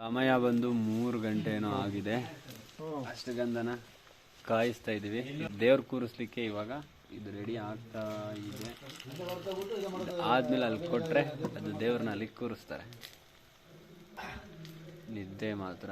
ಸಮಯ ಬಂದು 3 ಗಂಟೆ ಏನೋ ಆಗಿದೆ. ಅಷ್ಟು ಗಂಧನ ಕಾಯಿಸ್ತಾ ಇದೀವಿ. ದೇವ್ರ ಕೂರಿಸ್ಲಿಕ್ಕೆ ಇವಾಗ ಇದು ರೆಡಿ ಆಗ್ತಾ ಇದೆ. ಆದ್ಮೇಲೆ ಅಲ್ಲಿ ಕೊಟ್ರೆ ಅದು ದೇವ್ರನ್ನ ಅಲ್ಲಿ ಕೂರಿಸ್ತಾರೆ. ನಿದ್ದೆ ಮಾತ್ರ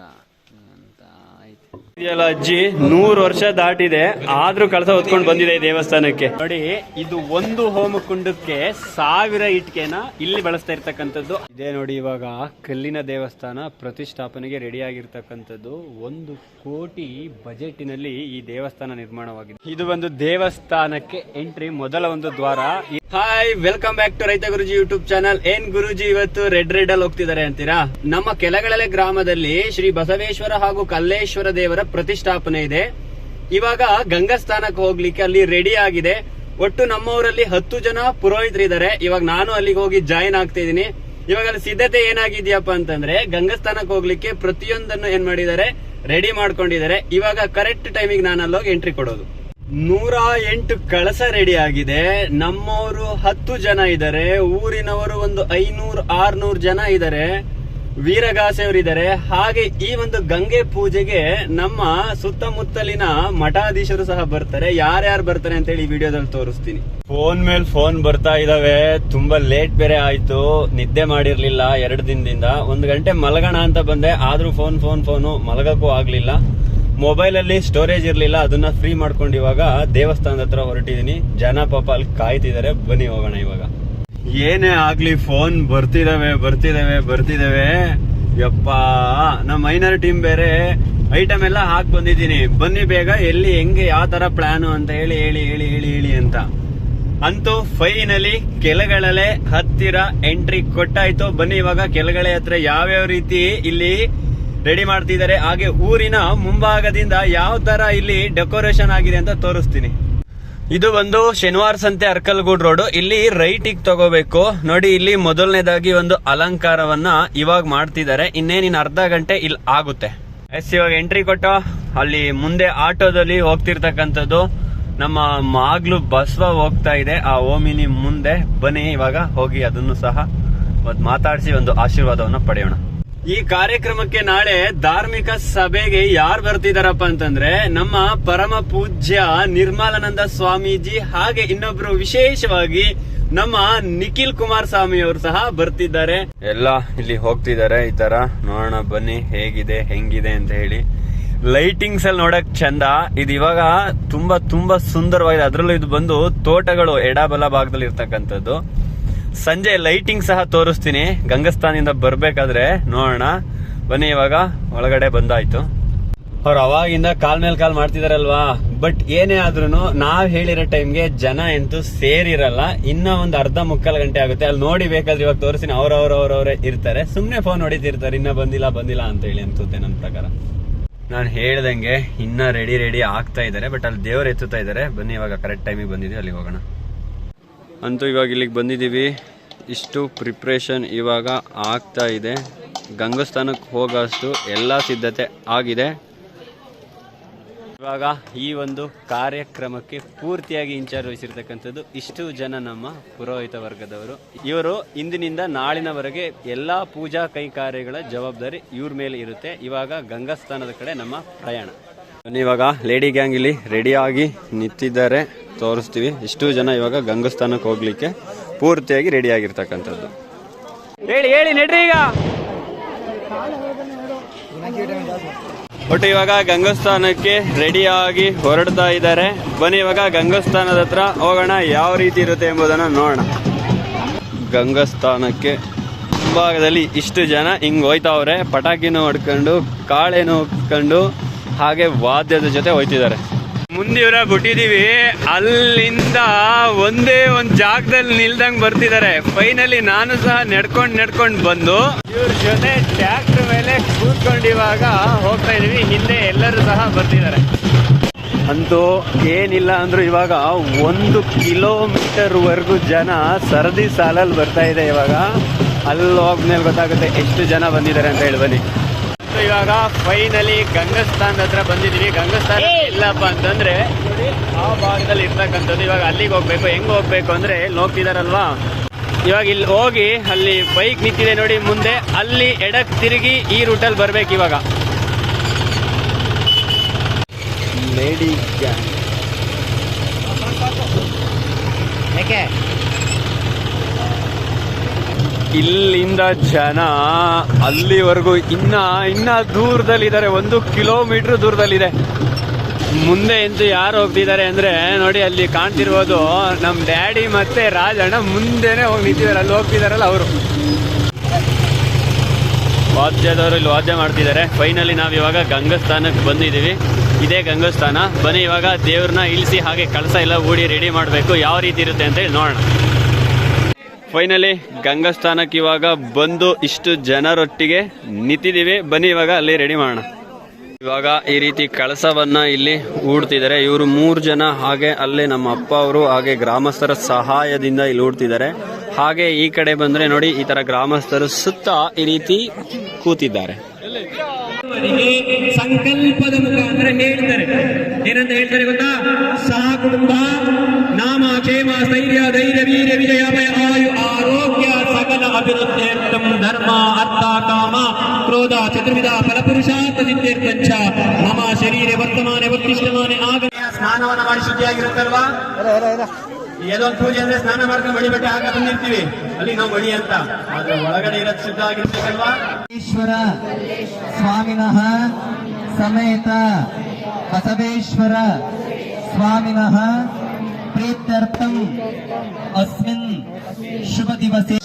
ಅಂತ ಆಯ್ತು. ಇದೆಯಲ್ಲ ಅಜ್ಜಿ 100 ವರ್ಷ ದಾಟಿದೆ, ಆದ್ರೂ ಕಳಸ ಹೊತ್ಕೊಂಡು ಬಂದಿದೆ ಈ ದೇವಸ್ಥಾನಕ್ಕೆ. ನೋಡಿ, ಇದು ಒಂದು ಹೋಮ ಕುಂಡಕ್ಕೆ 1000 ಇಟ್ಕೆನ ಇಲ್ಲಿ ಬಳಸ್ತಾ ಇರ್ತಕ್ಕಂಥದ್ದು. ಇದೇ ನೋಡಿ, ಇವಾಗ ಕಲ್ಲಿನ ದೇವಸ್ಥಾನ ಪ್ರತಿಷ್ಠಾಪನೆಗೆ ರೆಡಿ ಆಗಿರ್ತಕ್ಕಂಥದ್ದು. 1 ಕೋಟಿ ಬಜೆಟಿನಲ್ಲಿ ಈ ದೇವಸ್ಥಾನ ನಿರ್ಮಾಣವಾಗಿದೆ. ಇದು ಒಂದು ದೇವಸ್ಥಾನಕ್ಕೆ ಎಂಟ್ರಿ ಮೊದಲ ಒಂದು ದ್ವಾರ. ಹಾಯ್, ವೆಲ್ಕಮ್ ಬ್ಯಾಕ್ ಟು ರೈತ ಗುರುಜಿ ಯೂಟ್ಯೂಬ್ ಚಾನಲ್. ಏನ್ ಗುರುಜಿ ಇವತ್ತು ರೆಡ್ ಅಲ್ಲಿ ಹೋಗ್ತಿದ್ದಾರೆ ಅಂತೀರಾ? ನಮ್ಮ ಕೆಳಗಳೆ ಗ್ರಾಮದಲ್ಲಿ ಶ್ರೀ ಬಸವೇಶ್ವರ ಹಾಗೂ ಕಲ್ಲೇಶ್ವರ ದೇವರ ಪ್ರತಿಷ್ಠಾಪನೆ ಇದೆ. ಇವಾಗ ಗಂಗಾಸ್ಥಾನಕ್ಕೆ ಹೋಗ್ಲಿಕ್ಕೆ ಅಲ್ಲಿ ರೆಡಿ ಆಗಿದೆ. ಒಟ್ಟು ನಮ್ಮೂರಲ್ಲಿ 10 ಜನ ಪುರೋಹಿತರಿದ್ದಾರೆ. ಇವಾಗ ನಾನು ಅಲ್ಲಿಗೆ ಹೋಗಿ ಜಾಯಿನ್ ಆಗ್ತಾ ಇದೀನಿ. ಇವಾಗ ಅಲ್ಲಿ ಸಿದ್ಧತೆ ಏನಾಗಿದ್ಯಪ್ಪ ಅಂತಂದ್ರೆ, ಗಂಗಾಸ್ಥಾನಕ್ಕೆ ಹೋಗ್ಲಿಕ್ಕೆ ಪ್ರತಿಯೊಂದನ್ನು ಏನ್ ಮಾಡಿದ್ದಾರೆ, ರೆಡಿ ಮಾಡ್ಕೊಂಡಿದ್ದಾರೆ. ಇವಾಗ ಕರೆಕ್ಟ್ ಟೈಮಿಗೆ ನಾನು ಅಲ್ಲೋಗಿ ಎಂಟ್ರಿ ಕೊಡೋದು. 108 ಕಳಸ ರೆಡಿ ಆಗಿದೆ. ನಮ್ಮವರು 10 ಜನ ಇದ್ದಾರೆ. ಊರಿನವರು ಒಂದು 500-600 ಜನ ಇದ್ದಾರೆ. ವೀರಗಾಸೆಯವರಿದ್ದಾರೆ. ಹಾಗೆ ಈ ಒಂದು ಗಂಗೆ ಪೂಜೆಗೆ ನಮ್ಮ ಸುತ್ತಮುತ್ತಲಿನ ಮಠಾಧೀಶರು ಸಹ ಬರ್ತಾರೆ. ಯಾರ್ಯಾರು ಬರ್ತಾರೆ ಅಂತ ಹೇಳಿ ಈ ವಿಡಿಯೋದಲ್ಲಿ ತೋರಿಸ್ತೀನಿ. ಫೋನ್ ಮೇಲೆ ಫೋನ್ ಬರ್ತಾ ಇದಾವೆ. ತುಂಬಾ ಲೇಟ್ ಬೇರೆ ಆಯ್ತು, ನಿದ್ದೆ ಮಾಡಿರ್ಲಿಲ್ಲ 2 ದಿನದಿಂದ. 1 ಗಂಟೆ ಮಲಗೋಣ ಅಂತ ಬಂದೆ, ಆದ್ರೂ ಫೋನು ಮಲಗಕ್ಕೂ ಆಗ್ಲಿಲ್ಲ. ಮೊಬೈಲ್ ಅಲ್ಲಿ ಸ್ಟೋರೇಜ್ ಇರ್ಲಿಲ್ಲ, ಅದನ್ನ ಫ್ರೀ ಮಾಡ್ಕೊಂಡು ಇವಾಗ ದೇವಸ್ಥಾನದ ಹತ್ರ ಹೊರಟಿದೀನಿ. ಜನ ಪಾಪ ಅಲ್ಲಿ ಕಾಯ್ತಿದ್ದಾರೆ. ಬನ್ನಿ ಹೋಗೋಣ. ಇವಾಗ ಏನೇ ಆಗ್ಲಿ ಫೋನ್ ಬರ್ತಿದಾವೆ. ಯಪ್ಪ, ನಮ್ಮ ಮೈನರ್ ಟೀಮ್ ಬೇರೆ ಐಟಮ್ ಎಲ್ಲ ಹಾಕ್ ಬಂದಿದ್ದೀನಿ. ಬನ್ನಿ ಬೇಗ, ಎಲ್ಲಿ ಹೆಂಗೆ ಯಾವ ತರ ಪ್ಲಾನು ಅಂತ ಹೇಳಿ ಅಂತ. ಅಂತೂ ಫೈನಲಿ ಕೆಳಗಳೆ ಹತ್ತಿರ ಎಂಟ್ರಿ ಕೊಟ್ಟಾಯ್ತು. ಬನ್ನಿ ಇವಾಗ ಕೆಳಗಡೆ ಹತ್ರ ಯಾವ್ಯಾವ ರೀತಿ ಇಲ್ಲಿ ರೆಡಿ ಮಾಡ್ತಿದ್ದಾರೆ, ಹಾಗೆ ಊರಿನ ಮುಂಭಾಗದಿಂದ ಯಾವ ತರ ಇಲ್ಲಿ ಡೆಕೋರೇಷನ್ ಆಗಿದೆ ಅಂತ ತೋರಿಸ್ತೀನಿ. ಇದು ಒಂದು ಶನಿವಾರ ಸಂತೆ ಅರ್ಕಲ್ಗೂಡ್ ರೋಡ್. ಇಲ್ಲಿ ರೈಟಿಗೆ ತಗೋಬೇಕು. ನೋಡಿ, ಇಲ್ಲಿ ಮೊದಲನೇದಾಗಿ ಒಂದು ಅಲಂಕಾರವನ್ನ ಇವಾಗ ಮಾಡ್ತಿದ್ದಾರೆ. ಇನ್ನೇನಿನ್ ಅರ್ಧ ಗಂಟೆ ಇಲ್ಲಿ ಆಗುತ್ತೆ. ಇವಾಗ ಎಂಟ್ರಿ ಕೊಟ್ಟು ಅಲ್ಲಿ ಮುಂದೆ ಆಟೋದಲ್ಲಿ ಹೋಗ್ತಿರ್ತಕ್ಕಂಥದ್ದು ನಮ್ಮ ಮಾಗ್ಲು ಬಸವ ಹೋಗ್ತಾ ಇದೆ. ಆ ಓಮಿನಿ ಮುಂದೆ ಬನ್ನಿ ಇವಾಗ ಹೋಗಿ ಅದನ್ನು ಸಹ ಮಾತಾಡಿಸಿ ಒಂದು ಆಶೀರ್ವಾದವನ್ನ ಪಡೆಯೋಣ. ಈ ಕಾರ್ಯಕ್ರಮಕ್ಕೆ ನಾಳೆ ಧಾರ್ಮಿಕ ಸಭೆಗೆ ಯಾರು ಬರ್ತಿದಾರಪ್ಪ ಅಂತಂದ್ರೆ, ನಮ್ಮ ಪರಮ ಪೂಜ್ಯ ನಿರ್ಮಲಾನಂದ ಸ್ವಾಮೀಜಿ, ಹಾಗೆ ಇನ್ನೊಬ್ರು ವಿಶೇಷವಾಗಿ ನಮ್ಮ ನಿಖಿಲ್ ಕುಮಾರ್ ಸ್ವಾಮಿ ಅವರು ಸಹ ಬರ್ತಿದ್ದಾರೆ. ಎಲ್ಲ ಇಲ್ಲಿ ಹೋಗ್ತಿದ್ದಾರೆ. ಈ ತರ ನೋಡೋಣ ಬನ್ನಿ ಹೆಂಗಿದೆ ಅಂತ ಹೇಳಿ. ಲೈಟಿಂಗ್ಸ್ ಅಲ್ಲಿ ನೋಡಕ್ ಚಂದ. ಇದು ಇವಾಗ ತುಂಬಾ ಸುಂದರವಾಗಿದೆ. ಅದ್ರಲ್ಲೂ ಇದು ಬಂದು ತೋಟಗಳು ಎಡಬಲ ಭಾಗದಲ್ಲಿ ಇರ್ತಕ್ಕಂಥದ್ದು. ಸಂಜೆ ಲೈಟಿಂಗ್ ಸಹ ತೋರಿಸ್ತೀನಿ ಗಂಗಸ್ಥಾನದಿಂದ ಬರ್ಬೇಕಾದ್ರೆ. ನೋಡೋಣ ಬನ್ನಿ. ಇವಾಗ ಒಳಗಡೆ ಬಂದಾಯ್ತು. ಅವ್ರು ಅವಾಗಿಂದ ಕಾಲ್ ಮೇಲೆ ಕಾಲ್ ಮಾಡ್ತಿದಾರಲ್ವಾ. ಬಟ್ ಏನೇ ಆದ್ರೂ ನಾವ್ ಹೇಳಿರೋ ಟೈಮ್ಗೆ ಜನ ಎಂತೂ ಸೇರಿರಲ್ಲ. ಇನ್ನ ಒಂದು ಅರ್ಧ ಮುಕ್ಕಾಲು ಗಂಟೆ ಆಗುತ್ತೆ. ಅಲ್ಲಿ ನೋಡಿ ಬೇಕಾದ್ರೆ ಇವಾಗ ತೋರಿಸ್ತೀನಿ. ಅವ್ರವ್ರೇ ಇರ್ತಾರೆ, ಸುಮ್ನೆ ಫೋನ್ ಹೊಡಿತಿರ್ತಾರೆ. ಇನ್ನ ಬಂದಿಲ್ಲ ಅಂತ ಹೇಳಿ ಅನ್ಸುತ್ತೆ ನನ್ನ ಪ್ರಕಾರ. ನಾನು ಹೇಳ್ದಂಗೆ ಇನ್ನ ರೆಡಿ ಆಗ್ತಾ ಇದಾರೆ. ಬಟ್ ಅಲ್ಲಿ ದೇವ್ರು ಎತ್ತುತ್ತಾ ಇದಾರೆ. ಬನ್ನಿ ಇವಾಗ ಕರೆಕ್ಟ್ ಟೈಮಿಗೆ ಬಂದಿದ್ದೀವಿ, ಅಲ್ಲಿಗೆ ಹೋಗೋಣ. ಅಂತೂ ಇವಾಗ ಇಲ್ಲಿಗೆ ಬಂದಿದ್ದೀವಿ. ಇಷ್ಟು ಪ್ರಿಪ್ರೇಷನ್ ಇವಾಗ ಆಗ್ತಾ ಇದೆ. ಗಂಗಾಸ್ಥಾನಕ್ಕೆ ಹೋಗೋಷ್ಟು ಎಲ್ಲ ಸಿದ್ಧತೆ ಆಗಿದೆ. ಇವಾಗ ಈ ಒಂದು ಕಾರ್ಯಕ್ರಮಕ್ಕೆ ಪೂರ್ತಿಯಾಗಿ ಇನ್ಚಾರ್ಜ್ ವಹಿಸಿರ್ತಕ್ಕಂಥದ್ದು ಇಷ್ಟು ಜನ ನಮ್ಮ ಪುರೋಹಿತ ವರ್ಗದವರು. ಇವರು ಇಂದಿನಿಂದ ನಾಳಿನವರೆಗೆ ಎಲ್ಲಾ ಪೂಜಾ ಕೈಕಾರ್ಯಗಳ ಜವಾಬ್ದಾರಿ ಇವ್ರ ಮೇಲೆ ಇರುತ್ತೆ. ಇವಾಗ ಗಂಗಾಸ್ಥಾನದ ಕಡೆ ನಮ್ಮ ಪ್ರಯಾಣ. ಇವಾಗ ಲೇಡಿ ಗ್ಯಾಂಗ್ ಇಲ್ಲಿ ರೆಡಿಯಾಗಿ ನಿಂತಿದ್ದಾರೆ, ತೋರಿಸ್ತೀವಿ. ಇಷ್ಟು ಜನ ಇವಾಗ ಗಂಗಾಸ್ಥಾನಕ್ಕೆ ಹೋಗ್ಲಿಕ್ಕೆ ಪೂರ್ತಿಯಾಗಿ ರೆಡಿ ಆಗಿರ್ತಕ್ಕಂಥದ್ದು. ಹೇಳಿ ನಡ್ರಿ. ಈಗ ಒಟ್ಟು ಇವಾಗ ಗಂಗಾಸ್ಥಾನಕ್ಕೆ ರೆಡಿಯಾಗಿ ಹೊರಡ್ತಾ ಇದ್ದಾರೆ. ಬನ್ನಿ ಇವಾಗ ಗಂಗಾಸ್ಥಾನದ ಹತ್ರ ಹೋಗೋಣ, ಯಾವ ರೀತಿ ಇರುತ್ತೆ ಎಂಬುದನ್ನು ನೋಡೋಣ. ಗಂಗಾಸ್ಥಾನಕ್ಕೆ ಮುಂಭಾಗದಲ್ಲಿ ಇಷ್ಟು ಜನ ಹಿಂಗ್ ಹೋಯ್ತಾವ್ರೆ. ಪಟಾಕಿನೂ ಹೊಡ್ಕೊಂಡು, ಕಾಳೇನು ಹೊಡ್ಕೊಂಡು, ಹಾಗೆ ವಾದ್ಯದ ಜೊತೆ ಹೋಯ್ತಿದ್ದಾರೆ. ಮುಂದಿವ್ರ ಬಿಟ್ಟಿದೀವಿ. ಅಲ್ಲಿಂದ ಒಂದೇ ಒಂದು ಜಾಗದಲ್ಲಿ ನಿಲ್ದಂಗ್ ಬರ್ತಿದ್ದಾರೆ. ಫೈನಲಿ ನಾನು ಸಹ ನಡ್ಕೊಂಡು ಬಂದು ಇವ್ರ ಜೊತೆ ಟ್ರ್ಯಾಕ್ಟರ್ ಮೇಲೆ ಕೂತ್ಕೊಂಡು ಇವಾಗ ಹೋಗ್ತಾ ಇದೀವಿ. ಹಿಂದೆ ಎಲ್ಲರೂ ಸಹ ಬರ್ತಿದ್ದಾರೆ. ಅಂತೂ ಏನಿಲ್ಲ ಅಂದ್ರೂ ಇವಾಗ 1 ಕಿಲೋಮೀಟರ್ ವರೆಗೂ ಜನ ಸರದಿ ಸಾಲಲ್ಲಿ ಬರ್ತಾ ಇದೆ. ಇವಾಗ ಅಲ್ಲಿ ಹೋಗ್ಮೇಲೆ ಗೊತ್ತಾಗುತ್ತೆ ಎಷ್ಟು ಜನ ಬಂದಿದ್ದಾರೆ ಅಂತ ಹೇಳಿ. ಬನ್ನಿ ಇವಾಗ ಫೈನಲಿ ಗಂಗಾಸ್ಥಾನದ ಹತ್ರ ಬಂದಿದೀವಿ. ಗಂಗಾಸ್ಥಾನ ಇಲ್ಲಪ್ಪ ಅಂತಂದ್ರೆ ನೋಡಿ ಆ ಭಾಗದಲ್ಲಿ ಇರ್ತಕ್ಕಂಥದ್ದು. ಇವಾಗ ಅಲ್ಲಿಗೆ ಹೋಗ್ಬೇಕು. ಹೆಂಗ್ ಹೋಗ್ಬೇಕು ಅಂದ್ರೆ ಇಲ್ಲಿ ಹೋಗ್ತಿದಾರಲ್ವಾ, ಇವಾಗ ಇಲ್ಲಿ ಹೋಗಿ ಅಲ್ಲಿ ಬೈಕ್ ನಿಂತಿದೆ ನೋಡಿ ಮುಂದೆ, ಅಲ್ಲಿ ಎಡಕ್ ತಿರುಗಿ ಈ ರೂಟಲ್ಲಿ ಬರ್ಬೇಕು ಇವಾಗ. ಲೇಡಿ ಇಲ್ಲಿಂದ ಜನ ಅಲ್ಲಿವರೆಗೂ ಇನ್ನ ದೂರದಲ್ಲಿದ್ದಾರೆ, 1 ಕಿಲೋಮೀಟರ್ ದೂರದಲ್ಲಿದೆ. ಮುಂದೆ ಎಂತೂ ಯಾರು ಹೋಗ್ತಿದ್ದಾರೆ ಅಂದ್ರೆ ನೋಡಿ, ಅಲ್ಲಿ ಕಾಣ್ತಿರ್ಬೋದು ನಮ್ ಡ್ಯಾಡಿ ಮತ್ತೆ ರಾಜಣ್ಣ ಮುಂದೆನೆ ಹೋಗಿ ನಿಂತಿದ್ದಾರೆ, ಅಲ್ಲಿ ಹೋಗ್ತಿದಾರಲ್ಲ ಅವರು. ವಾದ್ಯದವರು ಇಲ್ಲಿ ವಾದ್ಯ ಮಾಡ್ತಿದ್ದಾರೆ. ಫೈನಲಿ ನಾವ್ ಇವಾಗ ಗಂಗಸ್ಥಾನಕ್ಕೆ ಬಂದಿದೀವಿ. ಇದೇ ಗಂಗಸ್ಥಾನ. ಬನ್ನಿ ಇವಾಗ ದೇವ್ರನ್ನ ಇಳಿಸಿ ಹಾಗೆ ಕಳಸ ಎಲ್ಲ ಹೂಡಿ ರೆಡಿ ಮಾಡಬೇಕು, ಯಾವ ರೀತಿ ಇರುತ್ತೆ ಅಂತ ಹೇಳಿ ನೋಡೋಣ. ಫೈನಲಿ ಗಂಗಸ್ಥಾನಕ್ಕೆ ಇವಾಗ ಬಂದು ಇಷ್ಟು ಜನರೊಟ್ಟಿಗೆ ನಿಂತಿದ್ದೀವಿ. ಬನ್ನಿ ಇವಾಗ ಅಲ್ಲಿ ರೆಡಿ ಮಾಡೋಣ. ಇವಾಗ ಈ ರೀತಿ ಕಳಸವನ್ನ ಇಲ್ಲಿ ಹೂಡ್ತಿದ್ದಾರೆ. ಇವರು 3 ಜನ, ಹಾಗೆ ಅಲ್ಲೇ ನಮ್ಮ ಅಪ್ಪ ಅವರು, ಹಾಗೆ ಗ್ರಾಮಸ್ಥರ ಸಹಾಯದಿಂದ ಇಲ್ಲಿ ಹೂಡ್ತಿದ್ದಾರೆ. ಹಾಗೆ ಈ ಕಡೆ ಬಂದ್ರೆ ನೋಡಿ, ಈ ತರ ಗ್ರಾಮಸ್ಥರು ಸುತ್ತ ಈ ರೀತಿ ಕೂತಿದ್ದಾರೆ. ಸಂಕಲ್ಪದ ಮುಖಾಂತರ ಹೇಳ್ತಾರೆ, ಏನಂತ ಹೇಳ್ತಾರೆ ಗೊತ್ತಾ? ಸಹ ಕುಟುಂಬ ನಾಮ ಕ್ಷೇಮ ಸ್ಥೈರ್ಯ ಧೈರ್ಯ ವೀರ್ಯ ವಿಜಯ ಭಯ ಆಯು ಆರೋಗ್ಯ ಸಕಲ ಅಭಿವೃದ್ಧ್ಯರ್ಥಂ ಧರ್ಮ ಅರ್ಥ ಕಾಮ ಕ್ರೋಧ ಚತುರ್ವಿಧ ಫಲಪುರುಷಾರ್ಥ ಸಿದ್ಧೇರ್ಥಂಚ ಮಮ ಶರೀರ ವರ್ತಮಾನೆ ವರ್ತಿಷ್ಠಮಾನೆ ಆಗ. ಸ್ನಾನವನ್ನ ಮಾಡಿ ಶುದ್ಧಿಯಾಗಿರುತ್ತಲ್ವಾ? ಏನೊಂದು ಪೂಜೆ ಅಂದ್ರೆ ಸ್ನಾನ ಮಾಡ್ಕೊಂಡು ಬಳಿ ಬಟ್ಟೆ ಹಾಕ ಬಂದಿರ್ತೀವಿ, ಅಲ್ಲಿ ನಾವು ಬಳಿ ಅಂತ, ಆದ್ರೆ ಒಳಗಡೆ ಇರೋದು ಶುದ್ಧ ಆಗಿರ್ಬೇಕಲ್ವಾ? ಈಶ್ವರ ಸ್ವಾಮಿನಃ ಸಮೇತ ಬಸವೇಶ್ವರ ಸ್ವಾಮಿನಃ ಪ್ರೀತ್ಯರ್ಥಂ ಅಸ್ಮಿನ್ ಶುಭ ದಿವಸೆ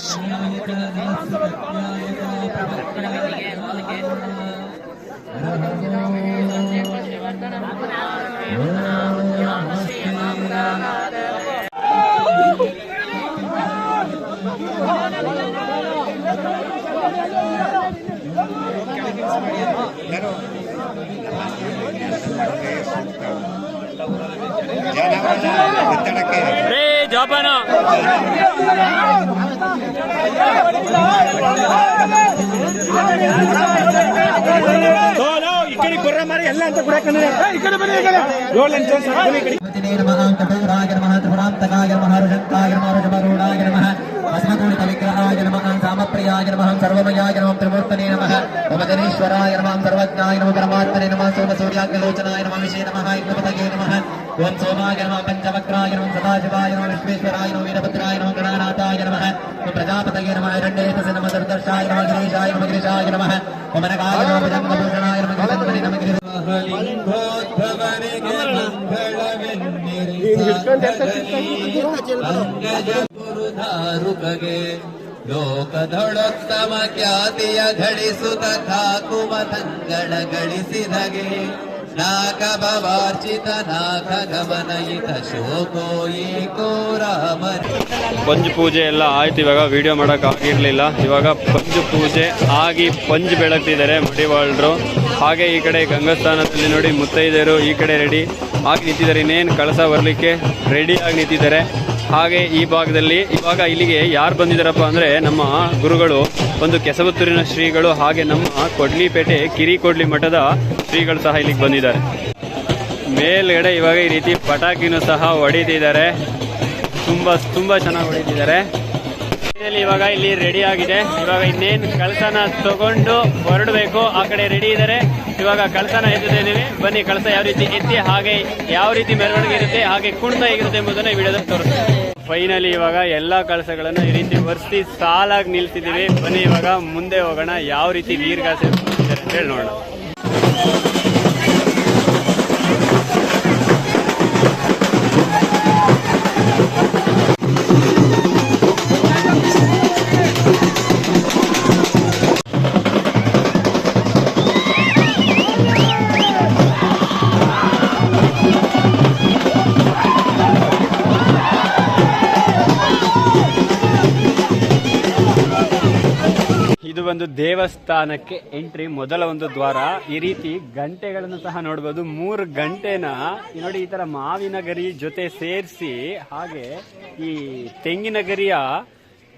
ಜೋಪಾನ ಈ ಕಡೆ ಗುರ್ರ ಮಾರಿ ಎಲ್ಲ ಅಂತ ಕೂಡ ಈ ಕಡೆ ಬನ್ನಿ, ಈ ಕಡೆ ವಿಗ್ರಹಾಯ ನಮಃ ಸಾಮಪ್ರಿಯಾಯ ನಮಃ ಸರ್ವಮಯಾಯ ನಮಃ ತ್ರಿಮೂರ್ತನೇ ನಮಃ ಓಮಜನೇಶ್ವರಾಯ ನಮಃ ಸರ್ವಜ್ಞಾಯ ನಮಃ ಪರಮಾತ್ಮನೇ ನಮಃ ಸೋಮ ಸೂರ್ಯಾಗ್ನಿಲೋಚನಾಯ ನಮಃ ವಿಷಯ ನಮಃ ಇಂದ್ರಪತಯೇ ನಮಃ ಓಂ ಸೋಮಾಯ ನಮಃ ಪಂಚವಕ್ರಾಯ ನಮಃ ಸದಾಶಿವಾಯ ನಮಃ ವಿಶ್ವೇಶ್ವರಾಯ ನಮಃ ವೀರಭದ್ರಾಯ ನಮಃ ಗಣನಾಥಾಯ ನಮಃ ಓಂ ಪ್ರಜಾಪತಯೇ ನಮಃ ಹಿರಣ್ಯೇತಸೇ ನಮಃ ದುರ್ದರ್ಶಾಯ ನಮಃ ಗಿರೀಶಾಯ ನಮಃ ಗಿರೀಶಾಯ ನಮಃ ಓಂ ಅನಗಾಯ ನಮಃ ಭುಜಂಗಭೂಷಣಾಯ ನಮಃ ಗಿರಿಧನ್ವನೇ ನಮಃ ಲಿಂಗೋದ್ಭವನಿಗೆ ಮಂಗಳವೆನ್ನಿರಿಸಾರುಕಗೆ ಲೋಕದೊಳೋತ್ತಮ ಖ್ಯಾತಿಯ ಗಳಿಸುತ್ತ ಕಾಕುವ ತಂಗಳ ಗಳಿಸಿದಗೆ ನಾಕ ಭವಾರ್ಚಿತ ನಾಕ ಗಮನಯಿತ ಶೋಕೋ ಏಕೋ ರಾಮರಿ. ಪಂಜ್ ಪೂಜೆ ಎಲ್ಲ ಆಯ್ತು. ಇವಾಗ ವಿಡಿಯೋ ಮಾಡಕ್ ಆಗಿರ್ಲಿಲ್ಲ. ಇವಾಗ ಪಂಜ್ ಪೂಜೆ ಆಗಿ ಪಂಜ್ ಬೆಳಗ್ತಿದ್ದಾರೆ ಮಡಿವಾಳರು. ಹಾಗೆ ಈ ಕಡೆ ಗಂಗಸ್ಥಾನದಲ್ಲಿ ನೋಡಿ ಮುತ್ತೈದೆಯರು ಈ ಕಡೆ ರೆಡಿ ಆಗಿ ನಿಂತಿದ್ದಾರೆ. ಇನ್ನೇನು ಕಳಸ ಬರಲಿಕ್ಕೆ ರೆಡಿ ಆಗಿ ನಿಂತಿದ್ದಾರೆ. ಹಾಗೆ ಈ ಭಾಗದಲ್ಲಿ ಇವಾಗ ಇಲ್ಲಿಗೆ ಯಾರು ಬಂದಿದ್ದಾರಪ್ಪ ಅಂದ್ರೆ ನಮ್ಮ ಗುರುಗಳು, ಒಂದು ಕೆಸವತ್ತೂರಿನ ಶ್ರೀಗಳು, ಹಾಗೆ ನಮ್ಮ ಕೊಡ್ಲಿಪೇಟೆ ಕಿರಿಕೊಡ್ಲಿ ಮಠದ ಶ್ರೀಗಳು ಸಹ ಇಲ್ಲಿಗೆ ಬಂದಿದ್ದಾರೆ. ಮೇಲ್ಗಡೆ ಇವಾಗ ಈ ರೀತಿ ಪಟಾಕಿನೂ ಸಹ ಹೊಡಿತಿದ್ದಾರೆ. ತುಂಬಾ ಚೆನ್ನಾಗಿ ಹೊಡಿತಿದ್ದಾರೆ. ಇವಾಗ ಇಲ್ಲಿ ರೆಡಿ ಆಗಿದೆ. ಇವಾಗ ಇನ್ನೇನು ಕಳಸನ ತಗೊಂಡು ಹೊರಡಬೇಕು. ಆ ಕಡೆ ರೆಡಿ ಇದ್ದಾರೆ. ಇವಾಗ ಕಳಸನ ಎತ್ತಿದ್ದೇವೆ. ಬನ್ನಿ ಕಳಸ ಯಾವ ರೀತಿ ಎತ್ತಿ, ಹಾಗೆ ಯಾವ ರೀತಿ ಮೆರವಣಿಗೆ ಇರುತ್ತೆ, ಹಾಗೆ ಕುಣಿತ ಹೇಗಿರುತ್ತೆ ಎಂಬುದನ್ನ ವಿಡಿಯೋದಲ್ಲಿ ತೋರಿಸ್ತೀವಿ. ಫೈನಲಿ ಇವಾಗ ಎಲ್ಲಾ ಕಳಸಗಳನ್ನು ಈ ರೀತಿ ಒರೆಸಿ ಸಾಲಾಗಿ ನಿಲ್ಸಿದ್ದೀವಿ. ಬನ್ನಿ ಇವಾಗ ಮುಂದೆ ಹೋಗೋಣ, ಯಾವ ರೀತಿ ವೀರಗಾಸೆ ಅಂತ ಹೇಳಿ ನೋಡೋಣ. ಇದು ಒಂದು ದೇವಸ್ಥಾನಕ್ಕೆ ಎಂಟ್ರಿ, ಮೊದಲ ಒಂದು ದ್ವಾರ. ಈ ರೀತಿ ಗಂಟೆಗಳನ್ನು ಸಹ ನೋಡಬಹುದು. 3 ಗಂಟೆನ ನೋಡಿ ಈ ತರ ಮಾವಿನ ಗರಿ ಜೊತೆ ಸೇರಿಸಿ, ಹಾಗೆ ಈ ತೆಂಗಿನ ಗರಿಯ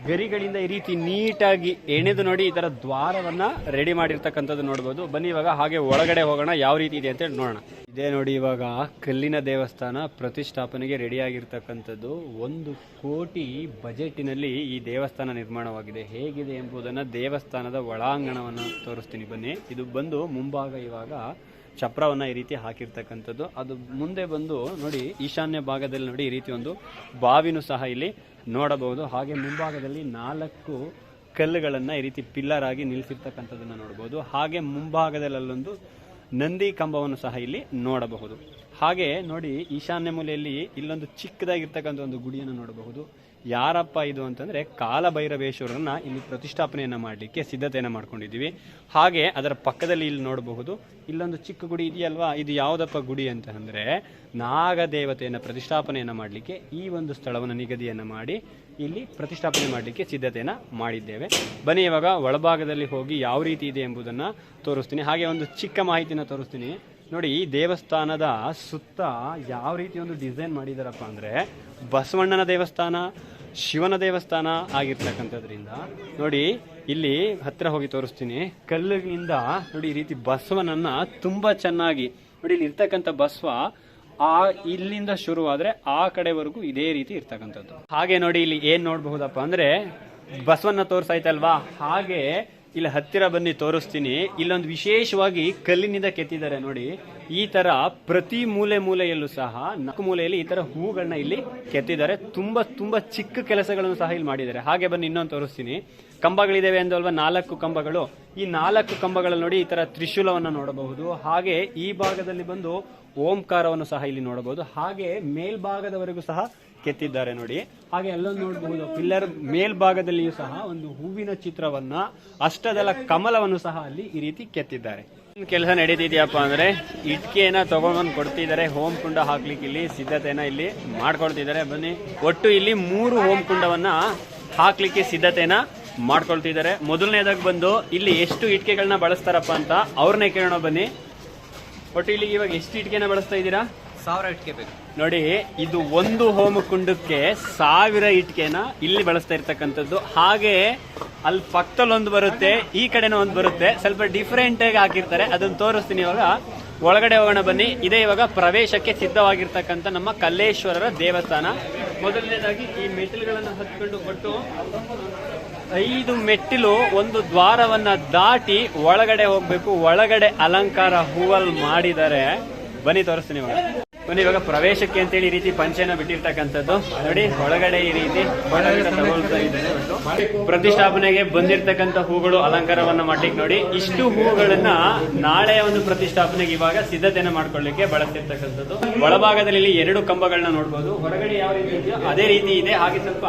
ಗರಿಗಳಿಂದ ಈ ರೀತಿ ನೀಟಾಗಿ ಎಣೆದು ನೋಡಿ ಈ ತರ ದ್ವಾರವನ್ನ ರೆಡಿ ಮಾಡಿರ್ತಕ್ಕಂಥದ್ದು ನೋಡ್ಬೋದು. ಬನ್ನಿ ಇವಾಗ ಹಾಗೆ ಒಳಗಡೆ ಹೋಗೋಣ, ಯಾವ ರೀತಿ ಇದೆ ಅಂತ ನೋಡೋಣ. ಇದೇ ನೋಡಿ ಇವಾಗ ಕಲ್ಲಿನ ದೇವಸ್ಥಾನ ಪ್ರತಿಷ್ಠಾಪನೆಗೆ ರೆಡಿ ಆಗಿರ್ತಕ್ಕಂಥದ್ದು. 1 ಕೋಟಿ ಬಜೆಟಿನಲ್ಲಿ ಈ ದೇವಸ್ಥಾನ ನಿರ್ಮಾಣವಾಗಿದೆ. ಹೇಗಿದೆ ಎಂಬುದನ್ನು ದೇವಸ್ಥಾನದ ಒಳಾಂಗಣವನ್ನು ತೋರಿಸ್ತೀನಿ ಬನ್ನಿ. ಇದು ಬಂದು ಮುಂಭಾಗ ಇವಾಗ ಚಪ್ರವನ್ನು ಈ ರೀತಿ ಹಾಕಿರ್ತಕ್ಕಂಥದ್ದು. ಅದು ಮುಂದೆ ಬಂದು ನೋಡಿ ಈಶಾನ್ಯ ಭಾಗದಲ್ಲಿ ನೋಡಿ ಈ ರೀತಿ ಒಂದು ಬಾವಿನೂ ಸಹ ಇಲ್ಲಿ ನೋಡಬಹುದು. ಹಾಗೆ ಮುಂಭಾಗದಲ್ಲಿ 4 ಕಲ್ಲುಗಳನ್ನು ಈ ರೀತಿ ಪಿಲ್ಲರ್ ಆಗಿ ನಿಲ್ಲಿಸಿರ್ತಕ್ಕಂಥದ್ದನ್ನು ನೋಡಬಹುದು. ಹಾಗೆ ಮುಂಭಾಗದಲ್ಲಿ ಅಲ್ಲೊಂದು ನಂದಿ ಕಂಬವನ್ನು ಸಹ ಇಲ್ಲಿ ನೋಡಬಹುದು. ಹಾಗೆ ನೋಡಿ ಈಶಾನ್ಯ ಮೂಲೆಯಲ್ಲಿ ಇಲ್ಲೊಂದು ಚಿಕ್ಕದಾಗಿರ್ತಕ್ಕಂಥ ಒಂದು ಗುಡಿಯನ್ನು ನೋಡಬಹುದು. ಯಾರಪ್ಪ ಇದು ಅಂತಂದ್ರೆ ಕಾಲಭೈರವೇಶ್ವರನ್ನ ಇಲ್ಲಿ ಪ್ರತಿಷ್ಠಾಪನೆಯನ್ನ ಮಾಡಲಿಕ್ಕೆ ಸಿದ್ಧತೆಯನ್ನ ಮಾಡ್ಕೊಂಡಿದ್ದೀವಿ. ಹಾಗೆ ಅದರ ಪಕ್ಕದಲ್ಲಿ ಇಲ್ಲಿ ನೋಡಬಹುದು ಇಲ್ಲೊಂದು ಚಿಕ್ಕ ಗುಡಿ ಇದೆಯಲ್ವಾ, ಇದು ಯಾವುದಪ್ಪ ಗುಡಿ ಅಂತ ಅಂದ್ರೆ ನಾಗದೇವತೆಯನ್ನ ಪ್ರತಿಷ್ಠಾಪನೆಯನ್ನ ಮಾಡಲಿಕ್ಕೆ ಈ ಒಂದು ಸ್ಥಳವನ್ನು ನಿಗದಿಯನ್ನ ಮಾಡಿ ಇಲ್ಲಿ ಪ್ರತಿಷ್ಠಾಪನೆ ಮಾಡಲಿಕ್ಕೆ ಸಿದ್ಧತೆಯನ್ನ ಮಾಡಿದ್ದೇವೆ. ಬನ್ನಿ ಇವಾಗ ಒಳಭಾಗದಲ್ಲಿ ಹೋಗಿ ಯಾವ ರೀತಿ ಇದೆ ಎಂಬುದನ್ನ ತೋರಿಸ್ತೀನಿ. ಹಾಗೆ ಒಂದು ಚಿಕ್ಕ ಮಾಹಿತಿನ ತೋರಿಸ್ತೀನಿ ನೋಡಿ. ಈ ದೇವಸ್ಥಾನದ ಸುತ್ತ ಯಾವ ರೀತಿ ಒಂದು ಡಿಸೈನ್ ಮಾಡಿದಾರಪ್ಪ ಅಂದ್ರೆ ಬಸವಣ್ಣನ ದೇವಸ್ಥಾನ, ಶಿವನ ದೇವಸ್ಥಾನ ಆಗಿರ್ತಕ್ಕಂಥದ್ರಿಂದ ನೋಡಿ ಇಲ್ಲಿ ಹತ್ರ ಹೋಗಿ ತೋರಿಸ್ತೀನಿ. ಕಲ್ಲಿನಿಂದ ನೋಡಿ ಈ ರೀತಿ ಬಸವನನ್ನ ತುಂಬಾ ಚೆನ್ನಾಗಿ ನೋಡಿ ಇಲ್ಲಿ ಇರ್ತಕ್ಕಂಥ ಬಸವ ಇಲ್ಲಿಂದ ಶುರುವಾದ್ರೆ ಆ ಕಡೆವರೆಗೂ ಇದೇ ರೀತಿ ಇರ್ತಕ್ಕಂಥದ್ದು. ಹಾಗೆ ನೋಡಿ ಇಲ್ಲಿ ಏನ್ ನೋಡಬಹುದಪ್ಪ ಅಂದ್ರೆ ಬಸವನ್ನ ತೋರ್ಸಾಯ್ತಲ್ವಾ, ಹಾಗೆ ಇಲ್ಲಿ ಹತ್ತಿರ ಬನ್ನಿ ತೋರಿಸ್ತೀನಿ. ಇಲ್ಲೊಂದು ವಿಶೇಷವಾಗಿ ಕಲ್ಲಿನಿಂದ ಕೆತ್ತಿದ್ದಾರೆ ನೋಡಿ. ಈ ತರ ಪ್ರತಿ ಮೂಲೆಯಲ್ಲೂ ಸಹ 4 ಮೂಲೆಯಲ್ಲಿ ಈ ತರ ಹೂಗಳನ್ನ ಇಲ್ಲಿ ಕೆತ್ತಿದ್ದಾರೆ. ತುಂಬಾ ಚಿಕ್ಕ ಕೆಲಸಗಳನ್ನು ಸಹ ಇಲ್ಲಿ ಮಾಡಿದ್ದಾರೆ. ಹಾಗೆ ಬನ್ನಿ ಇನ್ನೊಂದು ತೋರಿಸ್ತೀನಿ. ಕಂಬಗಳಿದಾವೆ ಅಂದಲ್ವಾ, 4 ಕಂಬಗಳು. ಈ 4 ಕಂಬಗಳಲ್ಲಿ ನೋಡಿ ಈ ತರ ತ್ರಿಶೂಲವನ್ನ ನೋಡಬಹುದು. ಹಾಗೆ ಈ ಭಾಗದಲ್ಲಿ ಬಂದು ಓಂಕಾರವನ್ನು ಸಹ ಇಲ್ಲಿ ನೋಡಬಹುದು. ಹಾಗೆ ಮೇಲ್ಭಾಗದವರೆಗೂ ಸಹ ಕೆತ್ತಿದ್ದಾರೆ ನೋಡಿ. ಹಾಗೆ ಅಲ್ಲೊಂದು ನೋಡಬಹುದು ಪಿಲ್ಲರ್ ಮೇಲ್ಭಾಗದಲ್ಲಿಯೂ ಸಹ ಒಂದು ಹೂವಿನ ಚಿತ್ರವನ್ನ, ಅಷ್ಟದಳ ಕಮಲವನ್ನು ಸಹ ಅಲ್ಲಿ ಈ ರೀತಿ ಕೆತ್ತಿದ್ದಾರೆ. ಕೆಲಸ ನಡೀತಿದ್ಯಪ್ಪ ಅಂದ್ರೆ ಇಟ್ಕೆಯನ್ನ ತಗೊಂಡ್ಬಂದು ಕೊಡ್ತಿದ್ದಾರೆ. ಹೋಮ್ ಕುಂಡ ಹಾಕ್ಲಿಕ್ಕೆ ಇಲ್ಲಿ ಸಿದ್ಧತೆಯನ್ನ ಇಲ್ಲಿ ಮಾಡ್ಕೊಳ್ತಿದ್ದಾರೆ. ಬನ್ನಿ, ಒಟ್ಟು ಇಲ್ಲಿ 3 ಹೋಮ್ ಕುಂಡವನ್ನ ಹಾಕ್ಲಿಕ್ಕೆ ಸಿದ್ಧತೆಯನ್ನ ಮಾಡ್ಕೊಳ್ತಿದ್ದಾರೆ. ಮೊದಲನೇದಾಗಿ ಬಂದು ಇಲ್ಲಿ ಎಷ್ಟು ಇಟ್ಕೆಗಳನ್ನ ಬಳಸ್ತಾರಪ್ಪ ಅಂತ ಅವ್ರನ್ನೇ ಕೇಳೋಣ ಬನ್ನಿ. ಒಟ್ಟು ಇಲ್ಲಿ ಇವಾಗ ಎಷ್ಟು ಇಟ್ಕೆನ ಬಳಸ್ತಾ ಇದ್ದೀರಾ? 1000 ಇಟ್ಕೆ ಬೇಕು ನೋಡಿ. ಇದು ಒಂದು ಹೋಮ ಕುಂಡಕ್ಕೆ 1000 ಇಟ್ಕೆನ ಇಲ್ಲಿ ಬಳಸ್ತಾ ಇರ್ತಕ್ಕಂಥದ್ದು. ಹಾಗೆ ಅಲ್ಲಿ ಪಕ್ಕದಲ್ಲಿ ಒಂದು ಬರುತ್ತೆ, ಈ ಕಡೆನೂ ಒಂದು ಬರುತ್ತೆ, ಸ್ವಲ್ಪ ಡಿಫ್ರೆಂಟ್ ಆಗಿ ಹಾಕಿರ್ತಾರೆ. ಅದನ್ನ ತೋರಿಸ್ತೀನಿ. ಇವಾಗ ಒಳಗಡೆ ಹೋಗೋಣ ಬನ್ನಿ. ಇದೇ ಇವಾಗ ಪ್ರವೇಶಕ್ಕೆ ಸಿದ್ಧವಾಗಿರ್ತಕ್ಕಂಥ ನಮ್ಮ ಕಲ್ಲೇಶ್ವರರ ದೇವಸ್ಥಾನ. ಮೊದಲನೇದಾಗಿ ಈ ಮೆಟ್ಟಿಲುಗಳನ್ನು ಹತ್ಕೊಂಡು ಕೊಟ್ಟು 5 ಮೆಟ್ಟಿಲು ಒಂದು ದ್ವಾರವನ್ನ ದಾಟಿ ಒಳಗಡೆ ಹೋಗ್ಬೇಕು. ಒಳಗಡೆ ಅಲಂಕಾರ ಹೂವಲ್ ಮಾಡಿದ್ದಾರೆ. ಬನ್ನಿ ತೋರಿಸ್ತೀನಿ ಇವಾಗ. ಬನ್ನಿ ಇವಾಗ ಪ್ರವೇಶಕ್ಕೆ ಅಂತೇಳಿ ಈ ರೀತಿ ಪಂಚೆನ ಬಿಟ್ಟಿರ್ತಕ್ಕಂಥದ್ದು ನೋಡಿ. ಒಳಗಡೆ ಈ ರೀತಿ ತಗೊಳ್ತಾ ಇದ್ದಾರೆ. ಪ್ರತಿಷ್ಠಾಪನೆಗೆ ಬಂದಿರತಕ್ಕಂಥ ಹೂಗಳು ಅಲಂಕಾರವನ್ನ ಮಾಡ್ಲಿಕ್ಕೆ ನೋಡಿ. ಇಷ್ಟು ಹೂಗಳನ್ನ ನಾಳೆ ಒಂದು ಪ್ರತಿಷ್ಠಾಪನೆಗೆ ಇವಾಗ ಸಿದ್ಧತೆಯನ್ನ ಮಾಡ್ಕೊಳ್ಳಿಕ್ಕೆ ಬಳಸ್ತಿರ್ತಕ್ಕಂಥದ್ದು. ಒಳಭಾಗದಲ್ಲಿ ಇಲ್ಲಿ 2 ಕಂಬಗಳನ್ನ ನೋಡ್ಬೋದು. ಹೊರಗಡೆ ಯಾವ ರೀತಿ ಇದೆಯೋ ಅದೇ ರೀತಿ ಇದೆ. ಹಾಗೆ ಸ್ವಲ್ಪ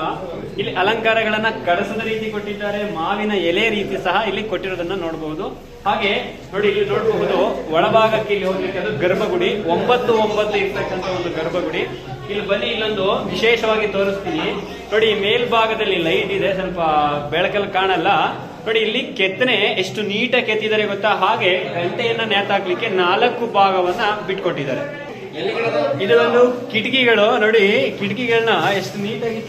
ಇಲ್ಲಿ ಅಲಂಕಾರಗಳನ್ನ ಕಳಸದ ರೀತಿ ಕೊಟ್ಟಿದ್ದಾರೆ. ಮಾವಿನ ಎಲೆ ರೀತಿ ಸಹ ಇಲ್ಲಿ ಕೊಟ್ಟಿರೋದನ್ನ ನೋಡಬಹುದು. ಹಾಗೆ ನೋಡಿ ಇಲ್ಲಿ ನೋಡಬಹುದು ಒಳಭಾಗಕ್ಕೆ ಇಲ್ಲಿ ಹೋಗ್ಲಿಕ್ಕೆ ಅದು ಗರ್ಭಗುಡಿ 9 ಇರ್ತಕ್ಕಂಥ ಒಂದು ಗರ್ಭಗುಡಿ. ಇಲ್ಲಿ ಬನ್ನಿ, ಇಲ್ಲೊಂದು ವಿಶೇಷವಾಗಿ ತೋರಿಸ್ತೀನಿ ನೋಡಿ. ಮೇಲ್ಭಾಗದಲ್ಲಿ ಲೈಟ್ ಇದೆ, ಸ್ವಲ್ಪ ಬೆಳಕಲ್ಲಿ ಕಾಣಲ್ಲ ನೋಡಿ. ಇಲ್ಲಿ ಕೆತ್ತನೆ ಎಷ್ಟು ನೀಟಾಗಿ ಕೆತ್ತಿದ್ದಾರೆ ಗೊತ್ತಾ. ಹಾಗೆ ಗಂಟೆಯನ್ನ ನೇತಾಕ್ಲಿಕ್ಕೆ 4 ಭಾಗವನ್ನ ಬಿಟ್ಕೊಟ್ಟಿದ್ದಾರೆ. ಇದು ಒಂದು ಕಿಟಕಿಗಳು ನೋಡಿ. ಕಿಟಕಿಗಳನ್ನ ಎಷ್ಟು ನೀಟಾಗಿ